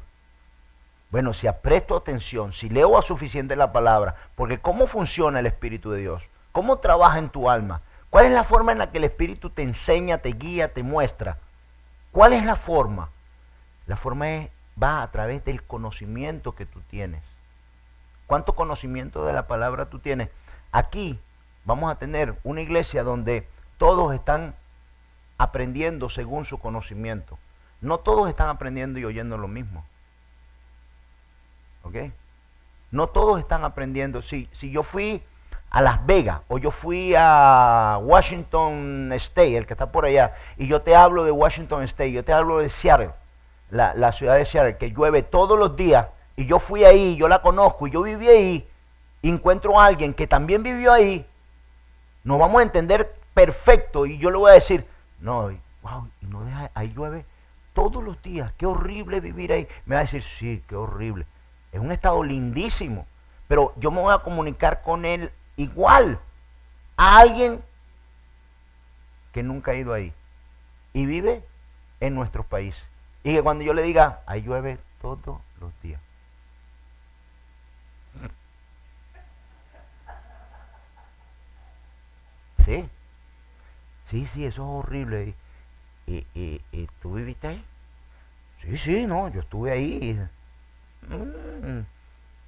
Bueno, si presto atención, si leo a suficiente la palabra, porque ¿cómo funciona el Espíritu de Dios? ¿Cómo trabaja en tu alma? ¿Cuál es la forma en la que el Espíritu te enseña, te guía, te muestra? ¿Cuál es la forma? La forma va a través del conocimiento que tú tienes. ¿Cuánto conocimiento de la palabra tú tienes? Aquí vamos a tener una iglesia donde todos están aprendiendo según su conocimiento. No todos están aprendiendo y oyendo lo mismo. ¿Ok? No todos están aprendiendo. Si yo fui a Las Vegas o yo fui a Washington State, el que está por allá, y yo te hablo de Washington State, yo te hablo de Seattle, la ciudad de Seattle, que llueve todos los días, y yo fui ahí, yo la conozco, y yo viví ahí, y encuentro a alguien que también vivió ahí, nos vamos a entender perfecto, y yo le voy a decir, no, wow, y no deja, ahí llueve todos los días, qué horrible vivir ahí. Me va a decir, sí, qué horrible. Es un estado lindísimo, pero yo me voy a comunicar con él igual a alguien que nunca ha ido ahí y vive en nuestro país. Y que cuando yo le diga, ahí llueve todos los días. Sí, sí, eso es horrible. ¿Y tú viviste ahí? Sí, no, yo estuve ahí.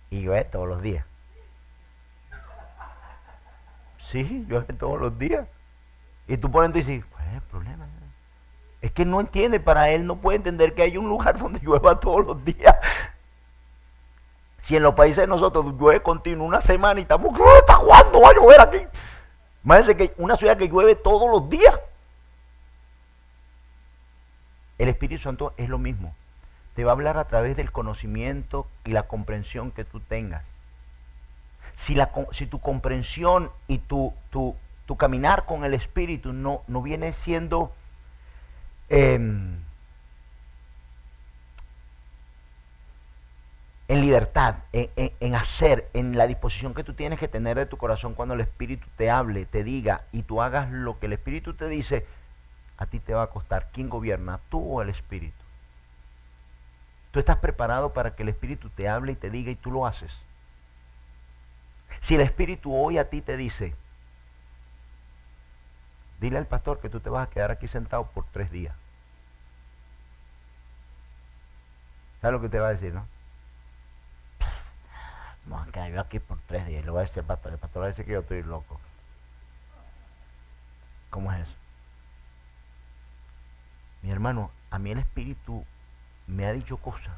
Y llueve todos los días. Sí, llueve todos los días. Y tú por dentro dices, ¿cuál es el problema? Es que no entiende, para él no puede entender que hay un lugar donde llueva todos los días. Si en los países de nosotros llueve continuo una semana y estamos, ¿hasta cuándo va a llover aquí? Imagínense que una ciudad que llueve todos los días. El Espíritu Santo es lo mismo. Te va a hablar a través del conocimiento y la comprensión que tú tengas. Si tu comprensión y tu caminar con el Espíritu no viene siendo en libertad, en hacer, en la disposición que tú tienes que tener de tu corazón cuando el Espíritu te hable, te diga y tú hagas lo que el Espíritu te dice, a ti te va a costar. ¿Quién gobierna? ¿Tú o el Espíritu? ¿Tú estás preparado para que el Espíritu te hable y te diga y tú lo haces? Si el Espíritu hoy a ti te dice, dile al pastor que tú te vas a quedar aquí sentado por 3 días. ¿Sabes lo que te va a decir, no? Vamos a quedar yo aquí por 3 días. Le voy a decir al pastor. El pastor va a decir que yo estoy loco. ¿Cómo es eso? Mi hermano, a mí el Espíritu me ha dicho cosas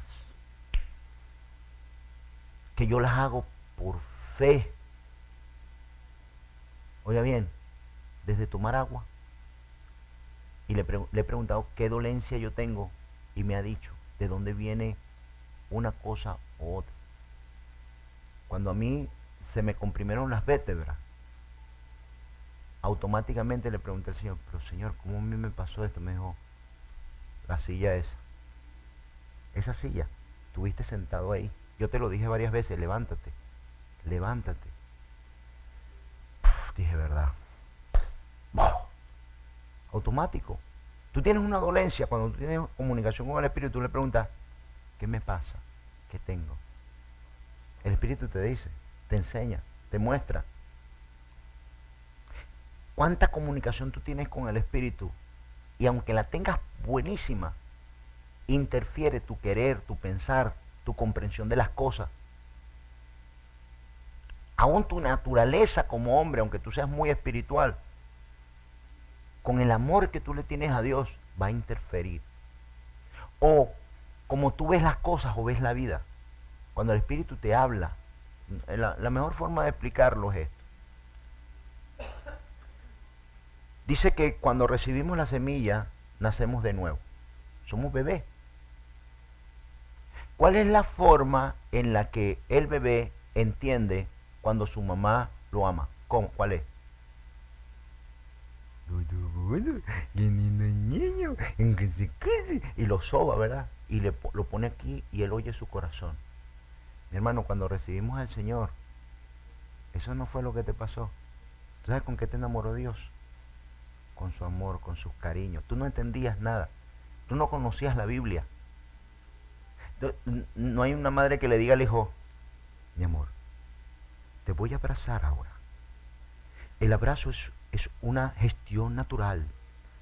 que yo las hago por fe. Oiga bien, desde tomar agua, y le he preguntado qué dolencia yo tengo, y me ha dicho de dónde viene una cosa u otra. Cuando a mí se me comprimieron las vértebras, automáticamente le pregunté al Señor, pero Señor, ¿cómo a mí me pasó esto? Me dijo, la silla esa silla, estuviste sentado ahí. Yo te lo dije varias veces, levántate, levántate. Dije, ¿verdad? Automático. Tú tienes una dolencia, cuando tú tienes comunicación con el Espíritu, tú le preguntas, ¿qué me pasa? ¿Qué tengo? El Espíritu te dice, te enseña, te muestra. ¿Cuánta comunicación tú tienes con el Espíritu? Y aunque la tengas buenísima, interfiere tu querer, tu pensar, tu comprensión de las cosas. Aún tu naturaleza como hombre, aunque tú seas muy espiritual, con el amor que tú le tienes a Dios, va a interferir. O como tú ves las cosas o ves la vida, cuando el Espíritu te habla, la mejor forma de explicarlo es esto. Dice que cuando recibimos la semilla, nacemos de nuevo. Somos bebés. ¿Cuál es la forma en la que el bebé entiende cuando su mamá lo ama? ¿Cómo? ¿Cuál es? Y lo soba, ¿verdad? Y lo pone aquí y él oye su corazón. Mi hermano, cuando recibimos al Señor, eso no fue lo que te pasó. ¿Tú sabes con qué te enamoró Dios? Con su amor, con sus cariños. Tú no entendías nada. Tú no conocías la Biblia. No hay una madre que le diga al hijo, mi amor, te voy a abrazar ahora. El abrazo es una gestión natural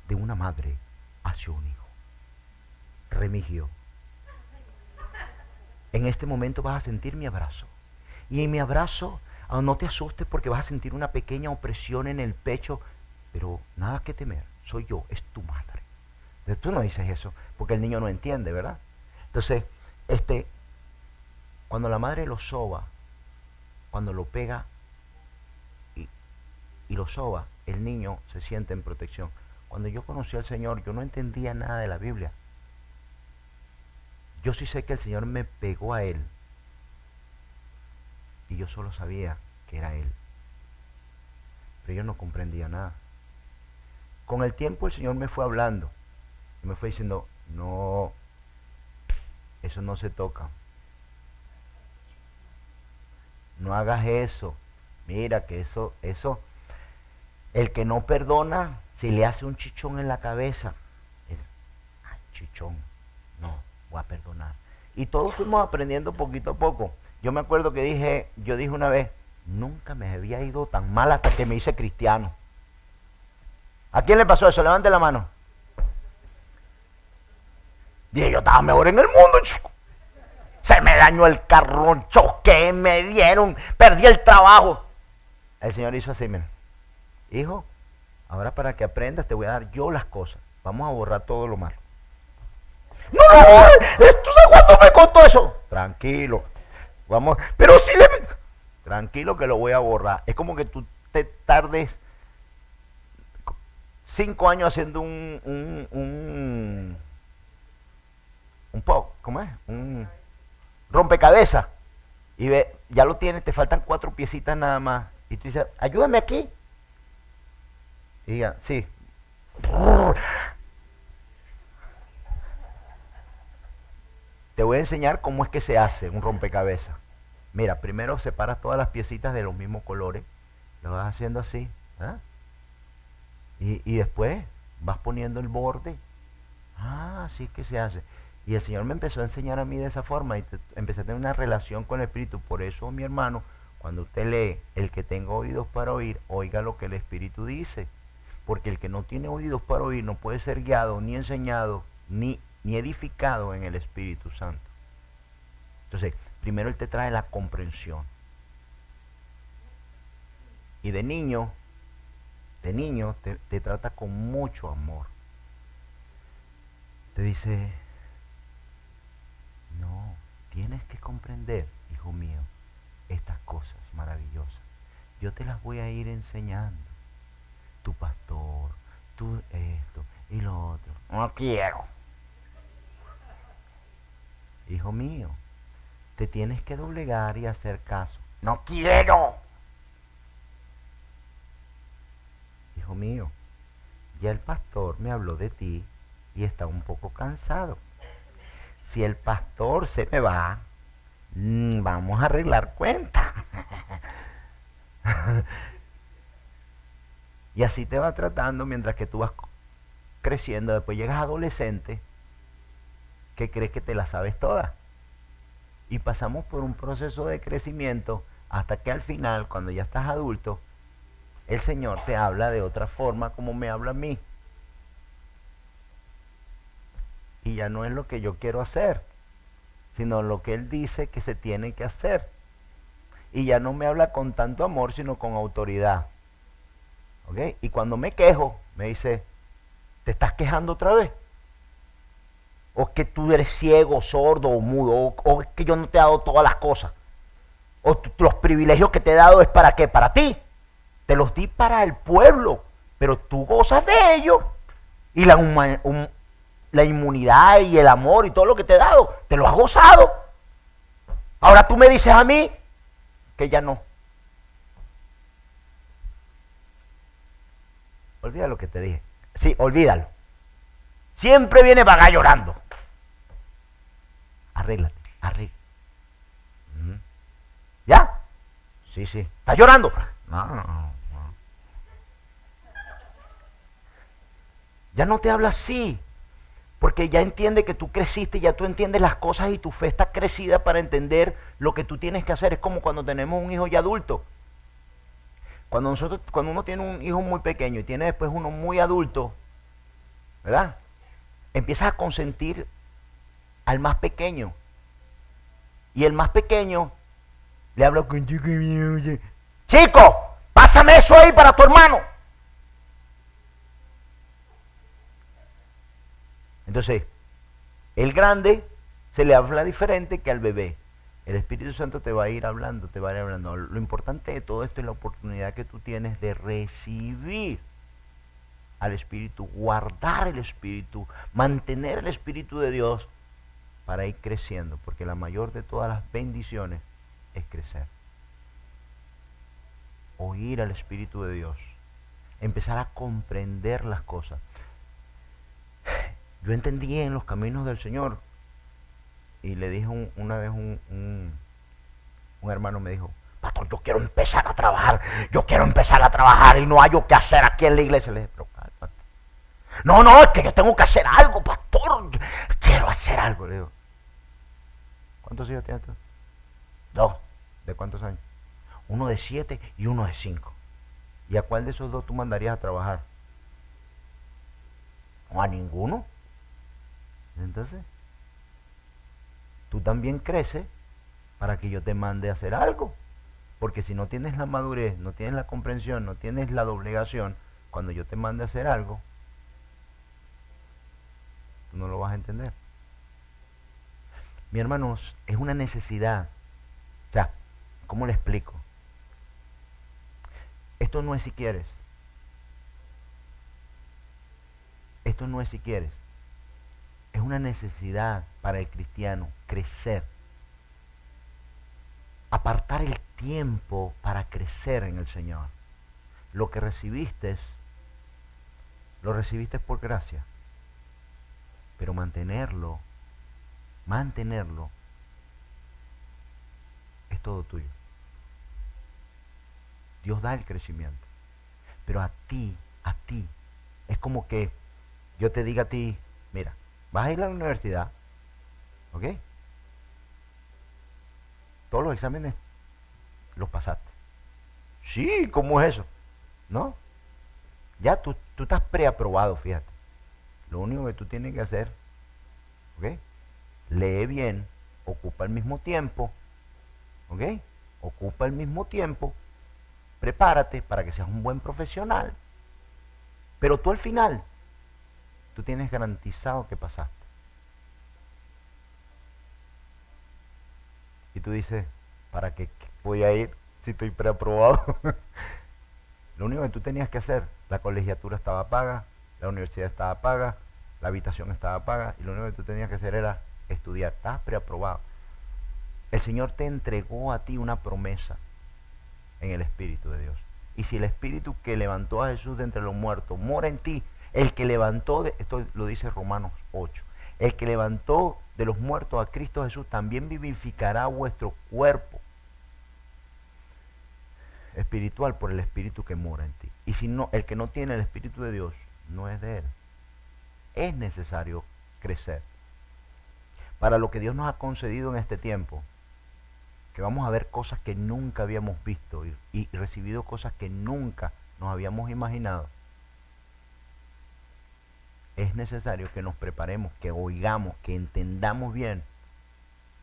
de una madre hacia un hijo. Remigio, en este momento vas a sentir mi abrazo. Y en mi abrazo, no te asustes porque vas a sentir una pequeña opresión en el pecho, pero nada que temer, soy yo, es tu madre. Entonces, tú no dices eso, porque el niño no entiende, ¿verdad? Entonces, cuando la madre lo soba, cuando lo pega y lo soba, el niño se siente en protección. Cuando yo conocí al Señor, yo no entendía nada de la Biblia. Yo sí sé que el Señor me pegó a Él. Y yo solo sabía que era Él. Pero yo no comprendía nada. Con el tiempo el Señor me fue hablando. Y me fue diciendo, no, eso no se toca. No hagas eso. Mira que eso, el que no perdona, si le hace un chichón en la cabeza, ay, chichón, no, voy a perdonar. Y todos fuimos aprendiendo poquito a poco. Yo me acuerdo que yo dije una vez, nunca me había ido tan mal hasta que me hice cristiano. ¿A quién le pasó eso? Levante la mano. Dije, yo estaba mejor en el mundo, chico. Se me dañó el carro, choqué, me dieron, perdí el trabajo. El Señor hizo así, mira. Hijo, ahora para que aprendas te voy a dar yo las cosas. Vamos a borrar todo lo malo. No, ¿tú sabes cuánto me costó eso? Tranquilo. Vamos, pero si le... Tranquilo que lo voy a borrar. Es como que tú te tardes 5 años haciendo un poco, ¿cómo es? Un rompecabezas. Y ve, ya lo tienes, te faltan 4 piecitas nada más. Y tú dices, ayúdame aquí. Y diga, sí. Te voy a enseñar cómo es que se hace un rompecabezas. Mira, primero separas todas las piecitas de los mismos colores. Lo vas haciendo así. ¿Ah? Y después vas poniendo el borde. Ah, así es que se hace. Y el Señor me empezó a enseñar a mí de esa forma y empecé a tener una relación con el Espíritu. Por eso, mi hermano, cuando usted lee, el que tenga oídos para oír, oiga lo que el Espíritu dice. Porque el que no tiene oídos para oír no puede ser guiado, ni enseñado, ni edificado en el Espíritu Santo. Entonces, primero Él te trae la comprensión. Y de niño te trata con mucho amor. Te dice, no, tienes que comprender, hijo mío, estas cosas maravillosas. Yo te las voy a ir enseñando. Tu pastor, tú esto y lo otro. No quiero. Hijo mío, te tienes que doblegar y hacer caso. No quiero. Hijo mío, ya el pastor me habló de ti y está un poco cansado. Si el pastor se me va, vamos a arreglar cuentas. Y así te va tratando mientras que tú vas creciendo. Después llegas adolescente, que crees que te la sabes toda. Y pasamos por un proceso de crecimiento hasta que al final, cuando ya estás adulto, el Señor te habla de otra forma como me habla a mí. Y ya no es lo que yo quiero hacer, sino lo que Él dice que se tiene que hacer. y ya no me habla con tanto amor, sino con autoridad. ¿Ok? Y cuando me quejo, me dice, ¿te estás quejando otra vez? ¿O es que tú eres ciego, sordo o mudo? ¿O es que yo no te he dado todas las cosas? ¿O los privilegios que te he dado es para qué? Para ti. Te los di para el pueblo, pero tú gozas de ellos. Y la inmunidad y el amor y todo lo que te he dado, te lo has gozado. Ahora tú me dices a mí que ya no. Olvida lo que te dije. Sí, olvídalo. Siempre viene para acá llorando. Arréglate, arréglate. ¿Ya? Sí, sí. ¿Estás llorando? No. Ya no te habla así. Porque ya entiende que tú creciste, ya tú entiendes las cosas y tu fe está crecida para entender lo que tú tienes que hacer. Es como cuando tenemos un hijo ya adulto. Cuando uno tiene un hijo muy pequeño y tiene después uno muy adulto, ¿verdad? Empiezas a consentir al más pequeño. Y el más pequeño le habla con chico, pásame eso ahí para tu hermano. Entonces, el grande se le habla diferente que al bebé. El Espíritu Santo te va a ir hablando, te va a ir hablando. Lo importante de todo esto es la oportunidad que tú tienes de recibir al Espíritu, guardar el Espíritu, mantener el Espíritu de Dios para ir creciendo, porque la mayor de todas las bendiciones es crecer. Oír al Espíritu de Dios, empezar a comprender las cosas. Yo entendí en los caminos del Señor y le dije una vez un hermano me dijo, pastor, yo quiero empezar a trabajar y no hay yo qué hacer aquí en la iglesia. Le dije, pero cálmate. No, es que yo tengo que hacer algo, pastor, quiero hacer algo. Le digo, ¿cuántos hijos tienes tú? 2. ¿De cuántos años? Uno de 7 y uno de 5. ¿Y a cuál de esos 2 tú mandarías a trabajar? No, a ninguno. Entonces, tú también creces para que yo te mande a hacer algo. Porque si no tienes la madurez, no tienes la comprensión, no tienes la doblegación, cuando yo te mande a hacer algo, tú no lo vas a entender. Mi hermanos, es una necesidad. O sea, ¿cómo le explico? Esto no es si quieres. Esto no es si quieres. Es una necesidad para el cristiano crecer. Apartar el tiempo para crecer en el Señor. Lo que recibiste, lo recibiste por gracia. Pero mantenerlo es todo tuyo. Dios da el crecimiento. Pero a ti, es como que yo te diga a ti, mira, vas a ir a la universidad, ¿ok? Todos los exámenes los pasaste. Sí, ¿cómo es eso? ¿No? Ya tú estás preaprobado, fíjate. Lo único que tú tienes que hacer, ¿ok? Lee bien, ocupa el mismo tiempo, ¿ok? Ocupa el mismo tiempo, prepárate para que seas un buen profesional. Pero tú al final, tú tienes garantizado que pasaste. Y tú dices, ¿para qué voy a ir si estoy preaprobado? Lo único que tú tenías que hacer, la colegiatura estaba paga, la universidad estaba paga, la habitación estaba paga, y lo único que tú tenías que hacer era estudiar. Estabas preaprobado. El Señor te entregó a ti una promesa en el Espíritu de Dios. Y si el Espíritu que levantó a Jesús de entre los muertos mora en ti, el que levantó, esto lo dice Romanos 8, el que levantó de los muertos a Cristo Jesús también vivificará vuestro cuerpo espiritual por el Espíritu que mora en ti. Y si no, el que no tiene el Espíritu de Dios no es de él. Es necesario crecer. Para lo que Dios nos ha concedido en este tiempo, que vamos a ver cosas que nunca habíamos visto y recibido cosas que nunca nos habíamos imaginado, es necesario que nos preparemos, que oigamos, que entendamos bien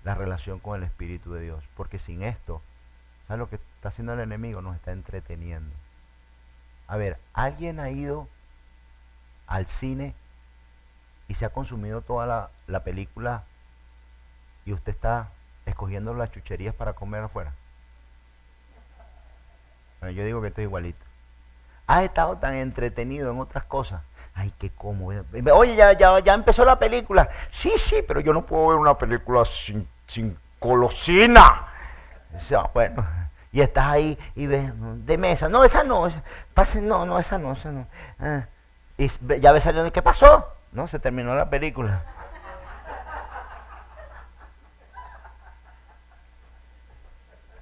la relación con el Espíritu de Dios, porque sin esto, ¿Sabes lo que está haciendo el enemigo? Nos está entreteniendo. A ver, ¿alguien ha ido al cine y se ha consumido toda la película y usted está escogiendo las chucherías para comer afuera? Bueno, yo digo que estoy igualito. Has estado tan entretenido en otras cosas. Ay, qué cómodo. Oye, ya empezó la película. Sí, pero yo no puedo ver una película sin golosina. O sea, bueno, y estás ahí y ves, de mesa. No, esa no. No, esa no. Ah, y ya ves saliendo, ¿qué pasó? No, se terminó la película.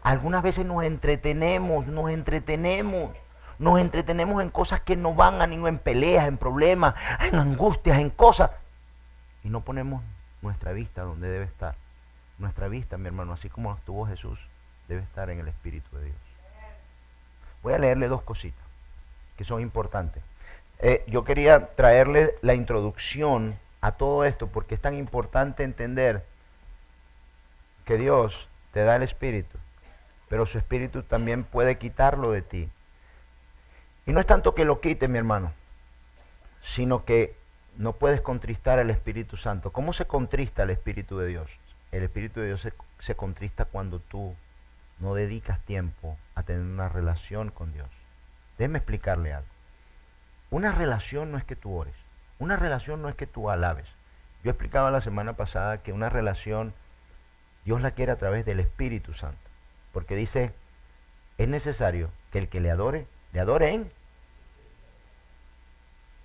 Algunas veces nos entretenemos en cosas que no van a ningún, en peleas, en problemas, en angustias, en cosas. Y no ponemos nuestra vista donde debe estar. Nuestra vista, mi hermano, así como estuvo Jesús, debe estar en el Espíritu de Dios. Voy a leerle dos cositas que son importantes. Yo quería traerle la introducción a todo esto porque es tan importante entender que Dios te da el Espíritu, pero su Espíritu también puede quitarlo de ti. Y no es tanto que lo quite, mi hermano, sino que no puedes contristar al Espíritu Santo. ¿Cómo se contrista el Espíritu de Dios? El Espíritu de Dios se contrista cuando tú no dedicas tiempo a tener una relación con Dios. Déjeme explicarle algo. Una relación no es que tú ores. Una relación no es que tú alabes. Yo explicaba la semana pasada que una relación Dios la quiere a través del Espíritu Santo. Porque dice, es necesario que el que le adore en.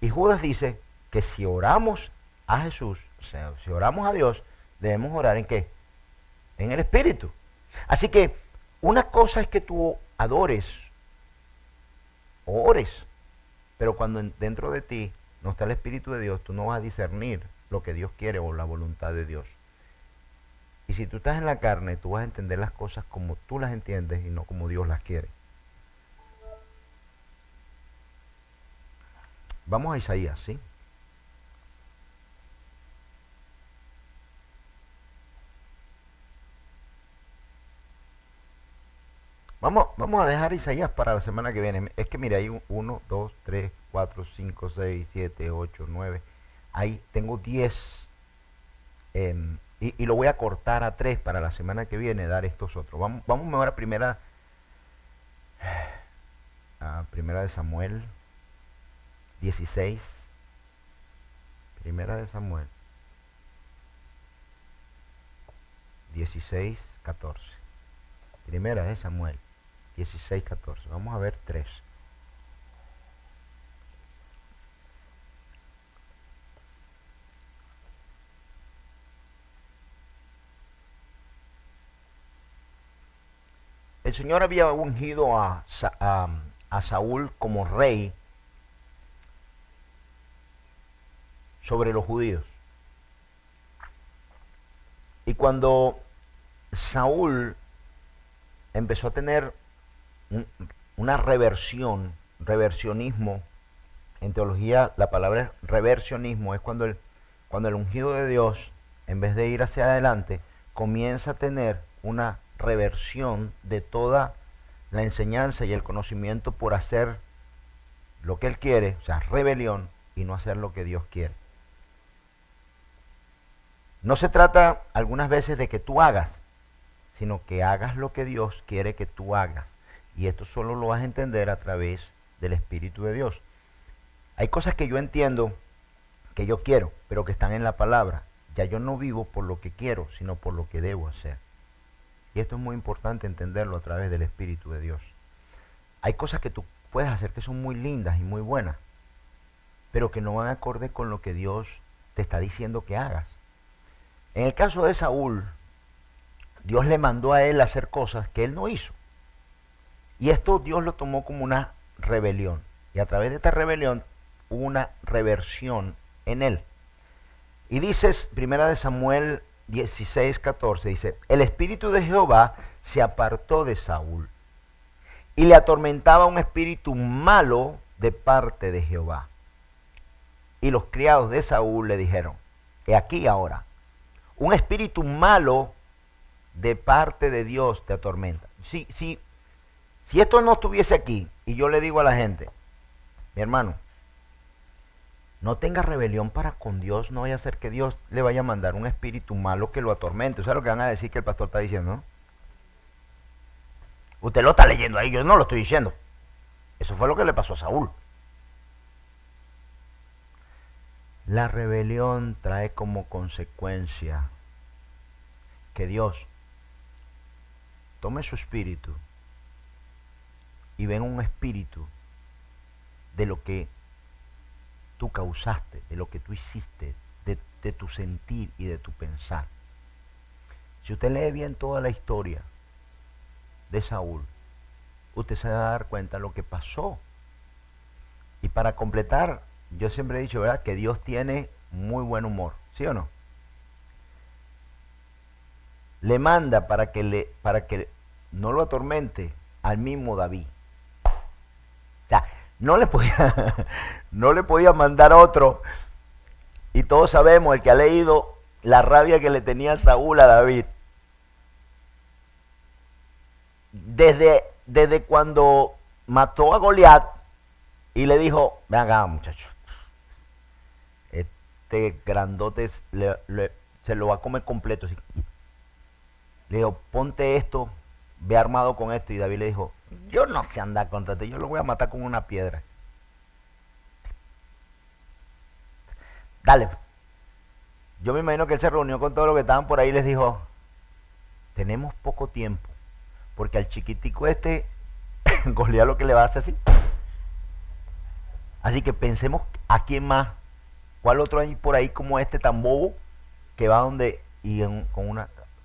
Y Judas dice que si oramos a Jesús, o sea, si oramos a Dios, debemos orar ¿en qué? En el Espíritu. Así que una cosa es que tú adores o ores, pero cuando dentro de ti no está el Espíritu de Dios, tú no vas a discernir lo que Dios quiere o la voluntad de Dios. Y si tú estás en la carne, tú vas a entender las cosas como tú las entiendes y no como Dios las quiere. Vamos a Isaías, ¿sí? Vamos a dejar Isaías para la semana que viene. Es que mira, hay 1, 2, 3, 4, 5, 6, 7, 8, 9. Ahí tengo 10. Y lo voy a cortar a 3 para la semana que viene, dar estos otros. Vamos mejor a primera de Samuel 16. Primera de Samuel 16, 14. Primera de Samuel 16, 14. Vamos a ver 3. El Señor había ungido a Saúl como rey sobre los judíos. Y cuando Saúl empezó a tener una reversionismo, en teología la palabra reversionismo es cuando el ungido de Dios, en vez de ir hacia adelante, comienza a tener una reversión de toda la enseñanza y el conocimiento por hacer lo que él quiere, o sea, rebelión, y no hacer lo que Dios quiere. No se trata algunas veces de que tú hagas, sino que hagas lo que Dios quiere que tú hagas. Y esto solo lo vas a entender a través del Espíritu de Dios. Hay cosas que yo entiendo, que yo quiero, pero que están en la palabra. Ya yo no vivo por lo que quiero, sino por lo que debo hacer. Y esto es muy importante entenderlo a través del Espíritu de Dios. Hay cosas que tú puedes hacer que son muy lindas y muy buenas, pero que no van acorde con lo que Dios te está diciendo que hagas. En el caso de Saúl, Dios le mandó a él hacer cosas que él no hizo. Y esto Dios lo tomó como una rebelión. Y a través de esta rebelión hubo una reversión en él. Y dices, primera de Samuel 16, 14, dice, el espíritu de Jehová se apartó de Saúl y le atormentaba un espíritu malo de parte de Jehová. Y los criados de Saúl le dijeron, he aquí ahora, un espíritu malo de parte de Dios te atormenta. Si Si esto no estuviese aquí y yo le digo a la gente, mi hermano, no tenga rebelión para con Dios, no vaya a ser que Dios le vaya a mandar un espíritu malo que lo atormente. ¿Sabes lo que van a decir que el pastor está diciendo? ¿No? Usted lo está leyendo ahí, yo no lo estoy diciendo. Eso fue lo que le pasó a Saúl. La rebelión trae como consecuencia que Dios tome su espíritu y venga un espíritu de lo que tú causaste, de lo que tú hiciste, de tu sentir y de tu pensar. Si usted lee bien toda la historia de Saúl, usted se va a dar cuenta de lo que pasó. Y para completar, yo siempre he dicho, ¿verdad?, que Dios tiene muy buen humor, ¿sí o no? Le manda para que no lo atormente al mismo David. O sea, no le podía mandar a otro. Y todos sabemos, el que ha leído, la rabia que le tenía Saúl a David. Desde cuando mató a Goliat y le dijo, ven acá, muchacho, este grandote se lo va a comer completo. Así. Le dijo, ponte esto, ve armado con esto. Y David le dijo, yo no sé andar contra ti, yo lo voy a matar con una piedra. Dale. Yo me imagino que él se reunió con todos los que estaban por ahí y les dijo, tenemos poco tiempo, porque al chiquitico este, Goliat lo que le va a hacer así. Así que pensemos a quién más, cuál otro hay por ahí como este tan bobo, que va donde,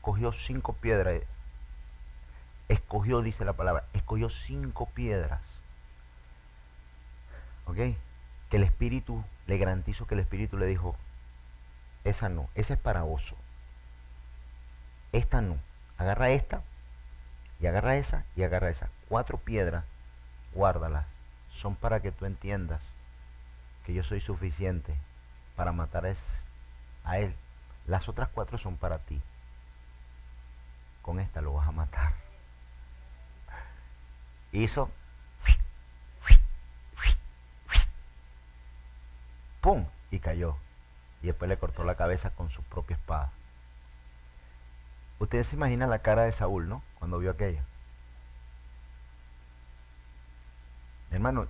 cogió 5 piedras, escogió, dice la palabra, escogió 5 piedras, ¿ok? Que el espíritu, le garantizo que el espíritu le dijo, esa no, esa es para oso, esta no, agarra esta, y agarra esa, y agarra esa, 4 piedras, guárdalas, son para que tú entiendas que yo soy suficiente para matar a él, las otras 4 son para ti, con esta lo vas a matar. Hizo, ¡pum!, y cayó. Y después le cortó la cabeza con su propia espada. Ustedes se imaginan la cara de Saúl, ¿no?, cuando vio aquello. Hermano,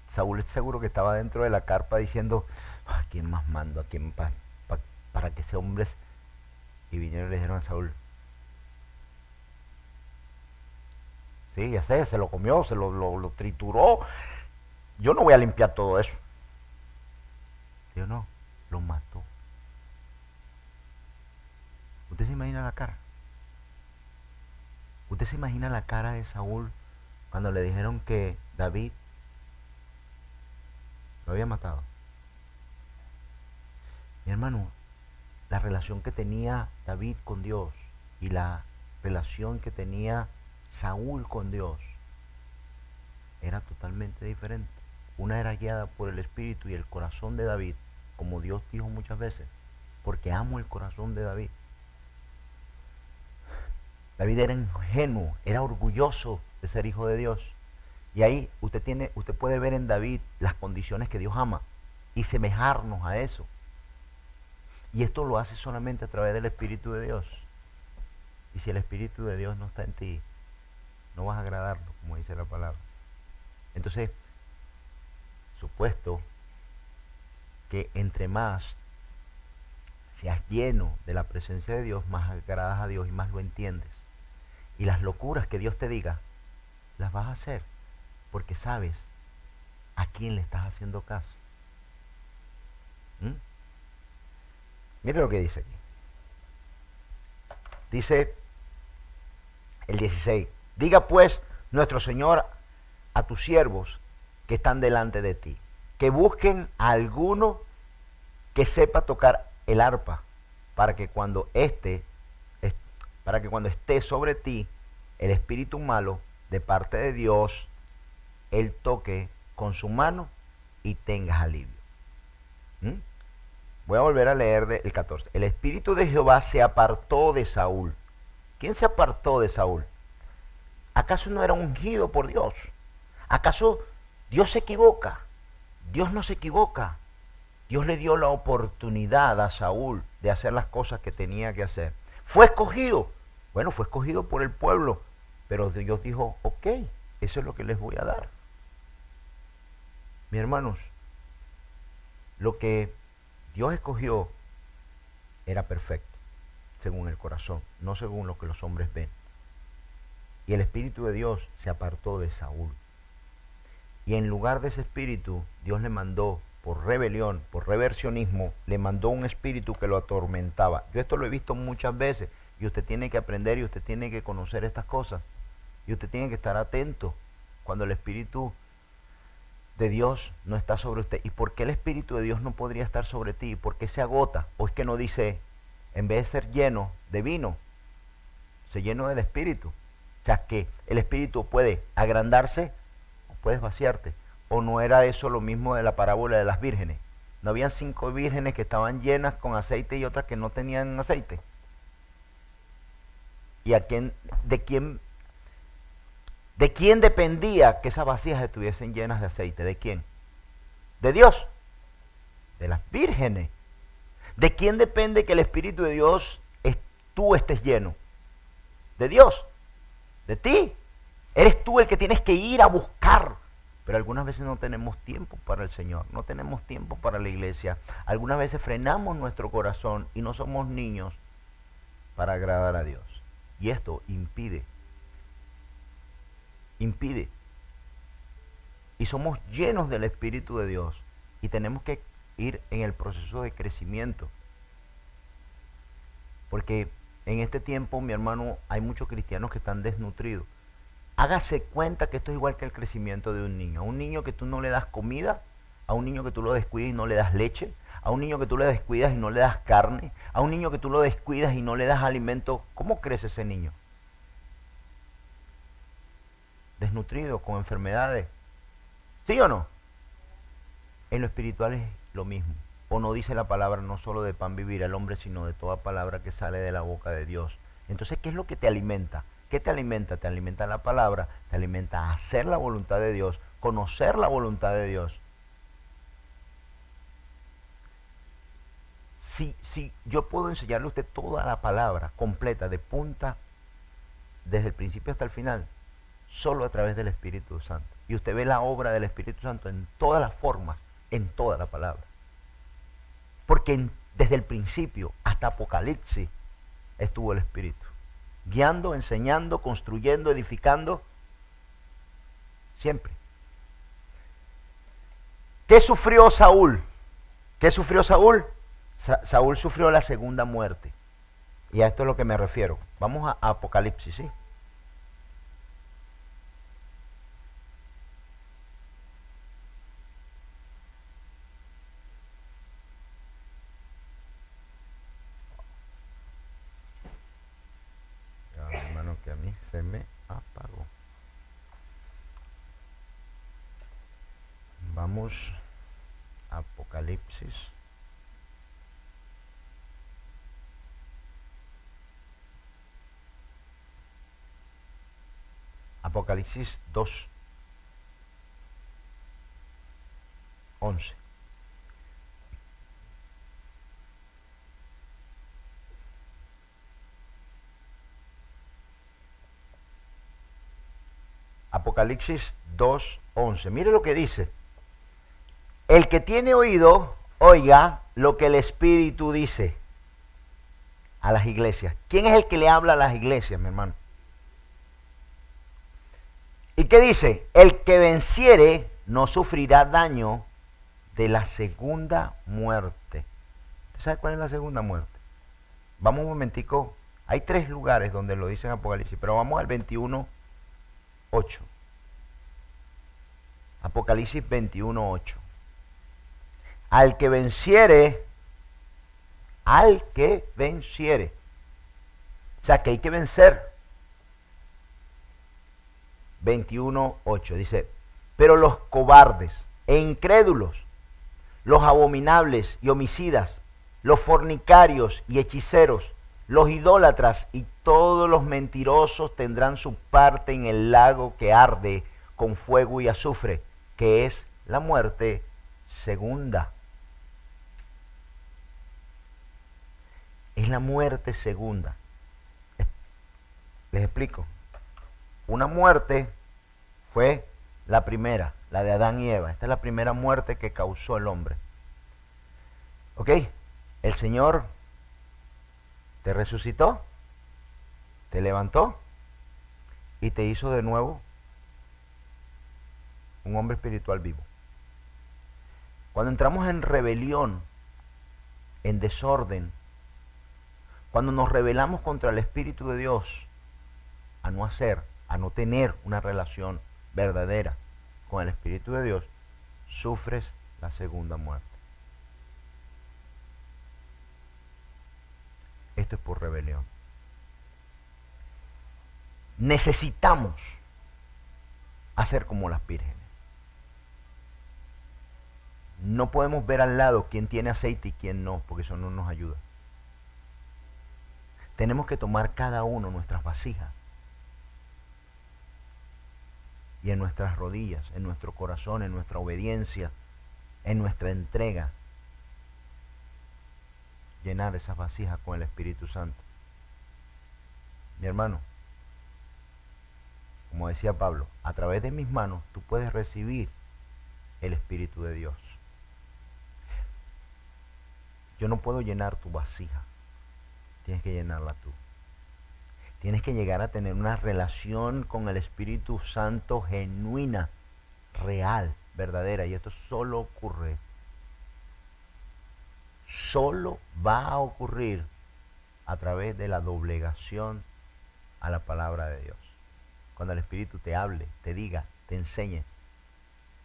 Saúl seguro que estaba dentro de la carpa diciendo, ¿a quién más mando? ¿A quién para que ese hombre? Y vinieron y le dijeron a Saúl, sí, ya sé, se lo comió, se lo trituró. Yo no voy a limpiar todo eso. Yo no, lo mató. ¿Usted se imagina la cara? ¿Usted se imagina la cara de Saúl cuando le dijeron que David lo había matado? Mi hermano, la relación que tenía David con Dios y la relación que tenía Saúl con Dios era totalmente diferente. Una era guiada por el espíritu y el corazón de David, como Dios dijo muchas veces, porque amo el corazón de David. David era ingenuo, era orgulloso de ser hijo de Dios. Y ahí usted puede ver en David las condiciones que Dios ama y semejarnos a eso. Y esto lo hace solamente a través del Espíritu de Dios. Y si el Espíritu de Dios no está en ti, no vas a agradarlo, como dice la palabra. Entonces, supuesto que entre más seas lleno de la presencia de Dios, más agradas a Dios y más lo entiendes. Y las locuras que Dios te diga, las vas a hacer, porque sabes a quién le estás haciendo caso. Mire lo que dice aquí. Dice el 16, diga pues nuestro Señor a tus siervos que están delante de ti, que busquen a alguno que sepa tocar el arpa, para que cuando esté sobre ti el espíritu malo de parte de Dios, él toque con su mano y tengas alivio. Voy a volver a leer el 14. El espíritu de Jehová se apartó de Saúl. ¿Quién se apartó de Saúl? ¿Acaso no era ungido por Dios? ¿Acaso Dios se equivoca? Dios no se equivoca. Dios le dio la oportunidad a Saúl de hacer las cosas que tenía que hacer. ¿Fue escogido? Bueno, fue escogido por el pueblo, pero Dios dijo, ok, eso es lo que les voy a dar. Mis hermanos, lo que Dios escogió era perfecto, según el corazón, no según lo que los hombres ven. Y el Espíritu de Dios se apartó de Saúl. Y en lugar de ese espíritu, Dios le mandó, por rebelión, por reversionismo, le mandó un espíritu que lo atormentaba. Yo esto lo he visto muchas veces, y usted tiene que aprender y usted tiene que conocer estas cosas. Y usted tiene que estar atento cuando el Espíritu de Dios no está sobre usted. ¿Y por qué el Espíritu de Dios no podría estar sobre ti? ¿Por qué se agota? ¿O es que no dice, en vez de ser lleno de vino, se llenó del Espíritu? O sea, que el Espíritu puede agrandarse o puedes vaciarte. ¿O no era eso lo mismo de la parábola de las vírgenes? ¿No habían 5 vírgenes que estaban llenas con aceite y otras que no tenían aceite? ¿Y de quién dependía que esas vasijas estuviesen llenas de aceite? ¿De quién? ¿De Dios? De las vírgenes. ¿De quién depende que el Espíritu de Dios tú estés lleno? ¿De Dios? ¿De ti? Eres tú el que tienes que ir a buscar. Pero algunas veces no tenemos tiempo para el Señor, no tenemos tiempo para la iglesia. Algunas veces frenamos nuestro corazón y no somos niños para agradar a Dios. Y esto impide. Y somos llenos del Espíritu de Dios. Y tenemos que ir en el proceso de crecimiento. Porque en este tiempo, mi hermano, hay muchos cristianos que están desnutridos. Hágase cuenta que esto es igual que el crecimiento de un niño. A un niño que tú no le das comida, a un niño que tú lo descuidas y no le das leche, a un niño que tú le descuidas y no le das carne, a un niño que tú lo descuidas y no le das alimento, ¿cómo crece ese niño? Desnutrido, con enfermedades. ¿Sí o no? En lo espiritual es lo mismo. O no dice la palabra, no solo de pan vivir el hombre, sino de toda palabra que sale de la boca de Dios. Entonces, ¿qué es lo que te alimenta? ¿Qué te alimenta? Te alimenta la palabra, te alimenta a hacer la voluntad de Dios, conocer la voluntad de Dios. Si yo puedo enseñarle a usted toda la palabra completa, de punta, desde el principio hasta el final, solo a través del Espíritu Santo. Y usted ve la obra del Espíritu Santo en todas las formas, en toda la palabra. Porque desde el principio hasta Apocalipsis estuvo el Espíritu. Guiando, enseñando, construyendo, edificando. Siempre. ¿Qué sufrió Saúl? ¿Qué sufrió Saúl? Saúl sufrió la segunda muerte. Y a esto es a lo que me refiero. Vamos a Apocalipsis, ¿sí? Hermano, que a mí se me apagó. Vamos a Apocalipsis. Apocalipsis 2:11. Apocalipsis 2:11. Mire lo que dice. El que tiene oído, oiga lo que el Espíritu dice a las iglesias. ¿Quién es el que le habla a las iglesias, mi hermano? ¿Y qué dice? El que venciere no sufrirá daño de la segunda muerte. ¿Usted sabe cuál es la segunda muerte? Vamos un momentico. Hay 3 lugares donde lo dice en Apocalipsis, pero vamos al 21:8. Apocalipsis 21:8. Al que venciere. O sea que hay que vencer. 21:8 dice, pero los cobardes e incrédulos, los abominables y homicidas, los fornicarios y hechiceros, los idólatras y todos los mentirosos tendrán su parte en el lago que arde con fuego y azufre, que es la muerte segunda. Es la muerte segunda. Les explico. Una muerte fue la primera, la de Adán y Eva. Esta es la primera muerte que causó el hombre. ¿Ok? El Señor te resucitó, te levantó y te hizo de nuevo un hombre espiritual vivo. Cuando entramos en rebelión, en desorden, cuando nos rebelamos contra el Espíritu de Dios, a no hacer, a no tener una relación verdadera con el Espíritu de Dios, sufres la segunda muerte. Esto es por rebelión. Necesitamos hacer como las vírgenes. No podemos ver al lado quién tiene aceite y quién no, porque eso no nos ayuda. Tenemos que tomar cada uno nuestras vasijas y en nuestras rodillas, en nuestro corazón, en nuestra obediencia, en nuestra entrega, llenar esas vasijas con el Espíritu Santo. Mi hermano, como decía Pablo, a través de mis manos tú puedes recibir el Espíritu de Dios. Yo no puedo llenar tu vasija, tienes que llenarla tú. Tienes que llegar a tener una relación con el Espíritu Santo genuina, real, verdadera. Y esto solo va a ocurrir a través de la doblegación a la palabra de Dios. Cuando el Espíritu te hable, te diga, te enseñe.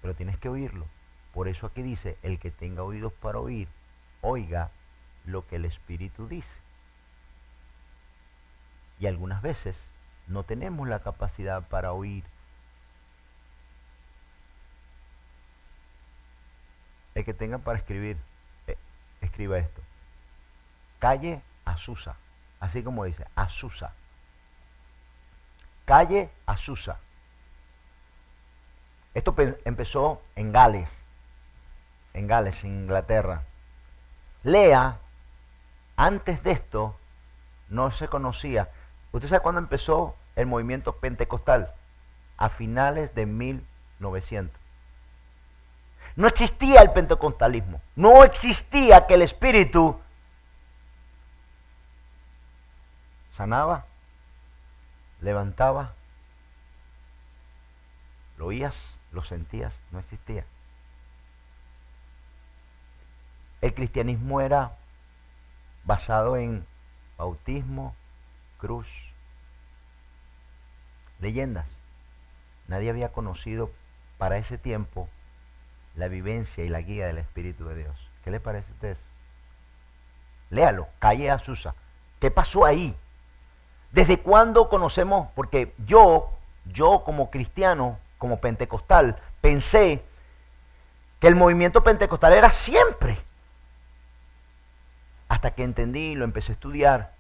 Pero tienes que oírlo. Por eso aquí dice, el que tenga oídos para oír, oiga lo que el Espíritu dice. Y algunas veces no tenemos la capacidad para oír. El que tenga para escribir, escriba esto. Calle Azusa, así como dice, Azusa. Calle Azusa. Esto empezó en Gales, en Inglaterra. Lea, antes de esto, no se conocía. ¿Usted sabe cuándo empezó el movimiento pentecostal? A finales de 1900. No existía el pentecostalismo. No existía que el Espíritu sanaba, levantaba, lo oías, lo sentías, no existía. El cristianismo era basado en bautismo, cruz, leyendas. Nadie había conocido para ese tiempo la vivencia y la guía del Espíritu de Dios. ¿Qué le parece a ustedes? Léalo, Calle Azusa. ¿Qué pasó ahí? ¿Desde cuándo conocemos? Porque yo como cristiano, como pentecostal, pensé que el movimiento pentecostal era siempre. Hasta que entendí y lo empecé a estudiar.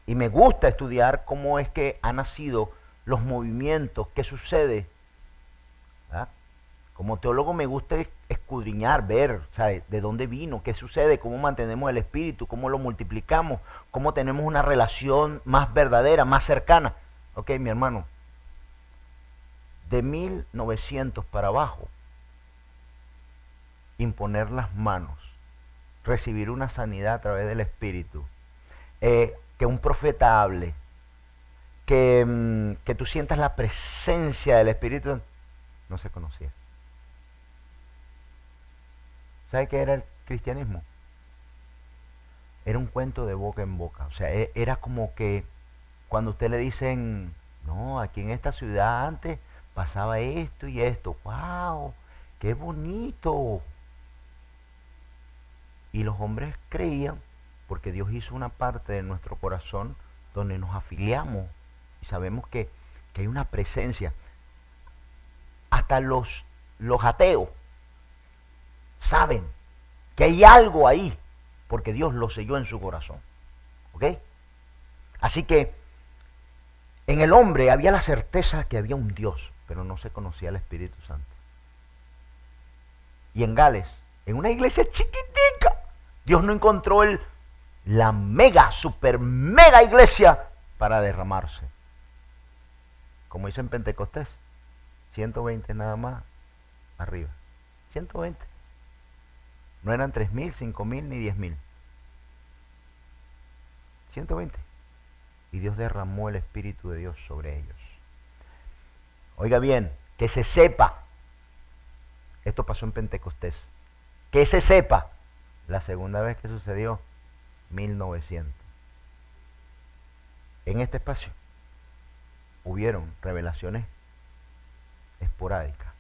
Y me gusta estudiar cómo es que han nacido los movimientos, qué sucede. ¿Verdad? Como teólogo me gusta escudriñar, ver, ¿sabe? De dónde vino, qué sucede, cómo mantenemos el espíritu, cómo lo multiplicamos, cómo tenemos una relación más verdadera, más cercana. Ok, mi hermano, de 1900 para abajo, imponer las manos, recibir una sanidad a través del espíritu, que un profeta hable, que tú sientas la presencia del Espíritu, no se conocía. ¿Sabe qué era el cristianismo? Era un cuento de boca en boca. O sea, era como que cuando usted le dicen, no, aquí en esta ciudad antes pasaba esto y esto. ¡Wow! ¡Qué bonito! Y los hombres creían, porque Dios hizo una parte de nuestro corazón donde nos afiliamos y sabemos que hay una presencia. Hasta los ateos saben que hay algo ahí, porque Dios lo selló en su corazón. ¿Ok? Así que En el hombre había la certeza que había un Dios, pero no se conocía el Espíritu Santo. Y en Gales, en una iglesia chiquitica, Dios no encontró la mega, super mega iglesia para derramarse. Como dice en Pentecostés, 120 nada más arriba. 120. No eran 3.000, 5.000 ni 10.000. 120. Y Dios derramó el Espíritu de Dios sobre ellos. Oiga bien, que se sepa. Esto pasó en Pentecostés. Que se sepa. La segunda vez que sucedió, 1900. En este espacio hubieron revelaciones esporádicas,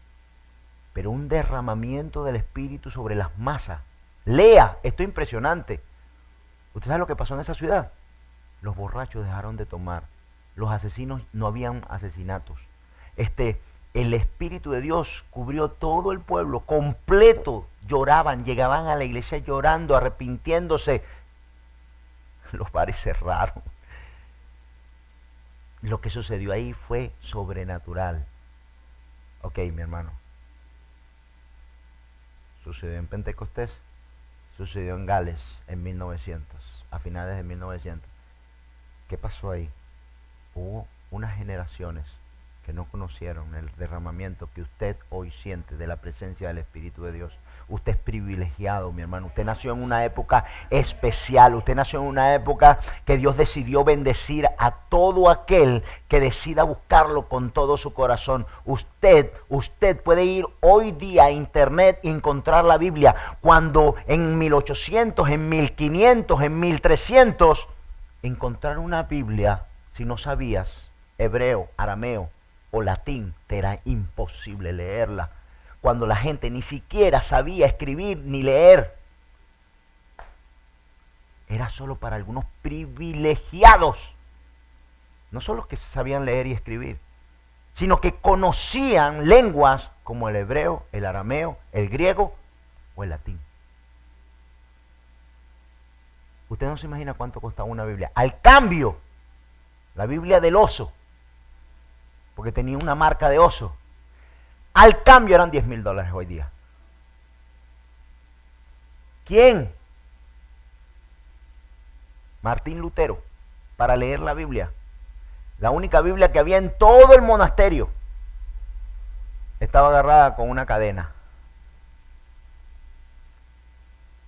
pero un derramamiento del Espíritu sobre las masas. Lea, esto es impresionante. ¿Usted sabe lo que pasó en esa ciudad? Los borrachos dejaron de tomar. Los asesinos, no habían asesinatos. El Espíritu de Dios cubrió todo el pueblo completo. Lloraban, llegaban a la iglesia llorando, arrepintiéndose. Los bares cerraron. Lo que sucedió ahí fue sobrenatural. Ok, mi hermano. Sucedió en Pentecostés, sucedió en Gales en 1900, a finales de 1900. ¿Qué pasó ahí? Hubo unas generaciones que no conocieron el derramamiento que usted hoy siente de la presencia del Espíritu de Dios. Usted es privilegiado, mi hermano. Usted nació en una época especial. Usted nació en una época que Dios decidió bendecir a todo aquel que decida buscarlo con todo su corazón. Usted puede ir hoy día a internet y encontrar la Biblia, cuando en 1800, en 1500, en 1300, encontrar una Biblia, si no sabías hebreo, arameo o latín, te era imposible leerla. Cuando la gente ni siquiera sabía escribir ni leer, era solo para algunos privilegiados. No solo los que sabían leer y escribir, sino que conocían lenguas como el hebreo, el arameo, el griego o el latín. Usted no se imagina cuánto costaba una Biblia. Al cambio, la Biblia del oso, porque tenía una marca de oso, al cambio eran $10,000 hoy día. ¿Quién? Martín Lutero, para leer la Biblia. La única Biblia que había en todo el monasterio estaba agarrada con una cadena.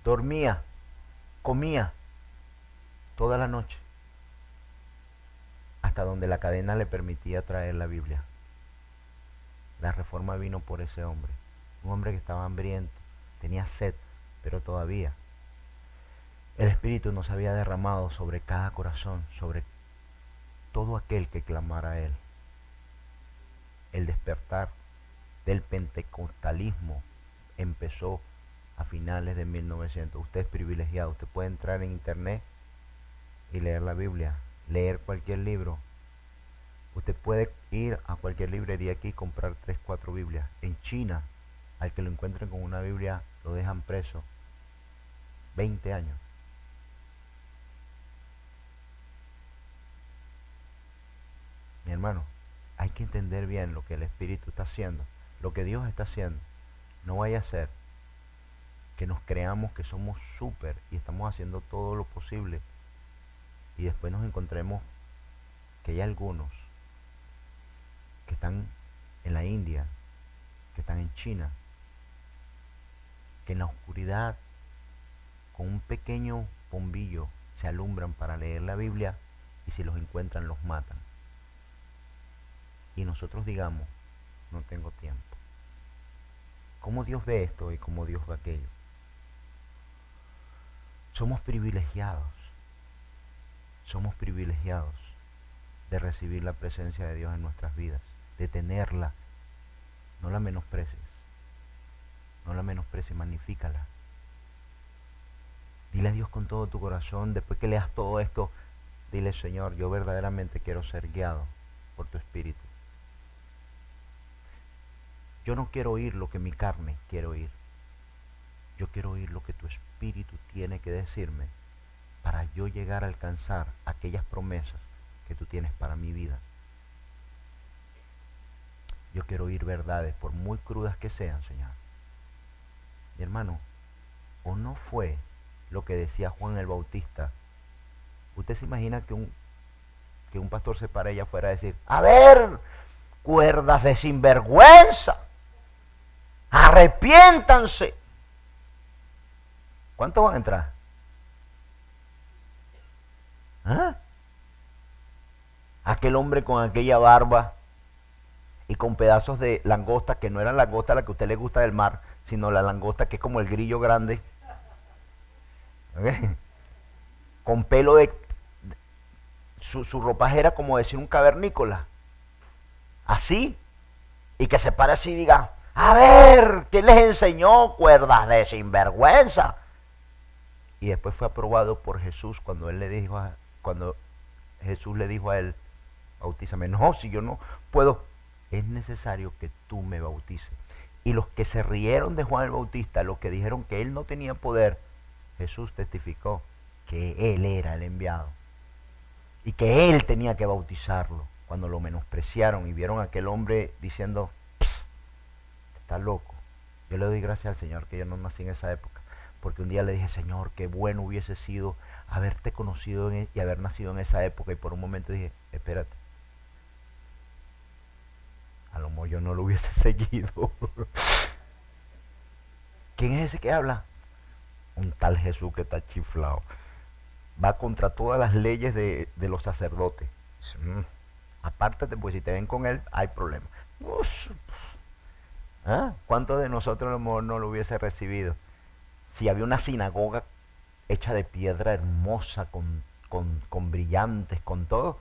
Dormía, comía toda la noche, hasta donde la cadena le permitía traer la Biblia. La reforma vino por ese hombre, un hombre que estaba hambriento, tenía sed, pero todavía el Espíritu no se había derramado sobre cada corazón, sobre todo aquel que clamara a Él. El despertar del pentecostalismo empezó a finales de 1900. Usted es privilegiado, usted puede entrar en internet y leer la Biblia, leer cualquier libro. Usted puede ir a cualquier librería aquí y comprar 3, 4 Biblias. En China, al que lo encuentren con una Biblia, lo dejan preso 20 años. Mi hermano, hay que entender bien lo que el Espíritu está haciendo, lo que Dios está haciendo. No vaya a ser que nos creamos que somos súper y estamos haciendo todo lo posible y después nos encontremos que hay algunos que están en la India, que están en China, que en la oscuridad con un pequeño bombillo se alumbran para leer la Biblia y si los encuentran los matan. Y nosotros digamos, no tengo tiempo. ¿Cómo Dios ve esto y cómo Dios ve aquello? Somos privilegiados de recibir la presencia de Dios en nuestras vidas, de tenerla. No la menosprecies, magnifícala. Dile a Dios con todo tu corazón, después que leas todo esto, dile: Señor, yo verdaderamente quiero ser guiado por tu Espíritu. Yo no quiero oír lo que mi carne quiere oír. Yo quiero oír lo que tu Espíritu tiene que decirme para yo llegar a alcanzar aquellas promesas que tú tienes para mi vida. Yo quiero oír verdades, por muy crudas que sean, Señor. Mi hermano, ¿o no fue lo que decía Juan el Bautista? ¿Usted se imagina que un pastor se para allá afuera a decir, a ver, cuerdas de sinvergüenza, arrepiéntanse? ¿Cuántos van a entrar? ¿Ah? Aquel hombre con aquella barba y con pedazos de langosta, que no eran langosta la que a usted le gusta del mar, sino la langosta que es como el grillo grande, ¿okay? Con pelo de... Su ropaje era como decir un cavernícola, así, y que se pare así y diga, a ver, ¿quién les enseñó cuerdas de sinvergüenza? Y después fue aprobado por Jesús cuando cuando Jesús le dijo a él, bautízame. No, si yo no puedo, es necesario que tú me bautices. Y los que se rieron de Juan el Bautista, los que dijeron que él no tenía poder, Jesús testificó que él era el enviado y que él tenía que bautizarlo. Cuando lo menospreciaron y vieron a aquel hombre diciendo, está loco. Yo le doy gracias al Señor que yo no nací en esa época, porque un día le dije, Señor, qué bueno hubiese sido haberte conocido y haber nacido en esa época. Y por un momento dije, espérate, a lo mejor yo no lo hubiese seguido. ¿Quién es ese que habla? Un tal Jesús que está chiflado. Va contra todas las leyes de los sacerdotes. Apártate, pues si te ven con él, hay problema. ¿Ah? ¿Cuántos de nosotros a lo mejor no lo hubiese recibido? Si había una sinagoga hecha de piedra hermosa, con brillantes, con todo,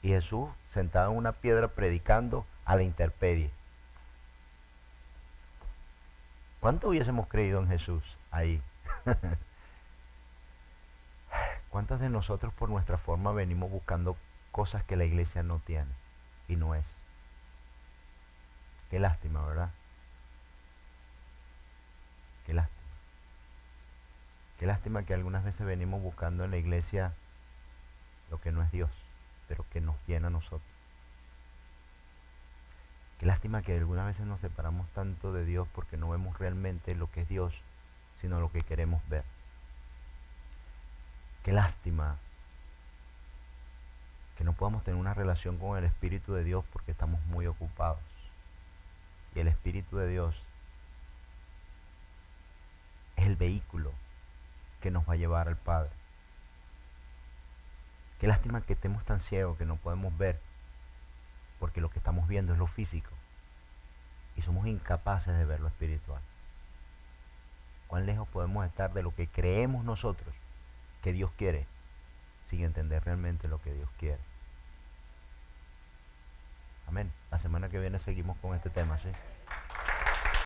y Jesús sentado en una piedra predicando a la intemperie. ¿Cuánto hubiésemos creído en Jesús ahí? ¿Cuántos de nosotros por nuestra forma venimos buscando cosas que la iglesia no tiene y no es? Qué lástima, ¿verdad? Qué lástima. Qué lástima que algunas veces venimos buscando en la iglesia lo que no es Dios, pero que nos llena a nosotros. Qué lástima que algunas veces nos separamos tanto de Dios porque no vemos realmente lo que es Dios, sino lo que queremos ver. Qué lástima que no podamos tener una relación con el Espíritu de Dios porque estamos muy ocupados. Y el Espíritu de Dios es el vehículo que nos va a llevar al Padre. Qué lástima que estemos tan ciegos que no podemos ver, porque lo que estamos viendo es lo físico y somos incapaces de ver lo espiritual. ¿Cuán lejos podemos estar de lo que creemos nosotros que Dios quiere sin entender realmente lo que Dios quiere? Amén. La semana que viene seguimos con este tema, ¿sí?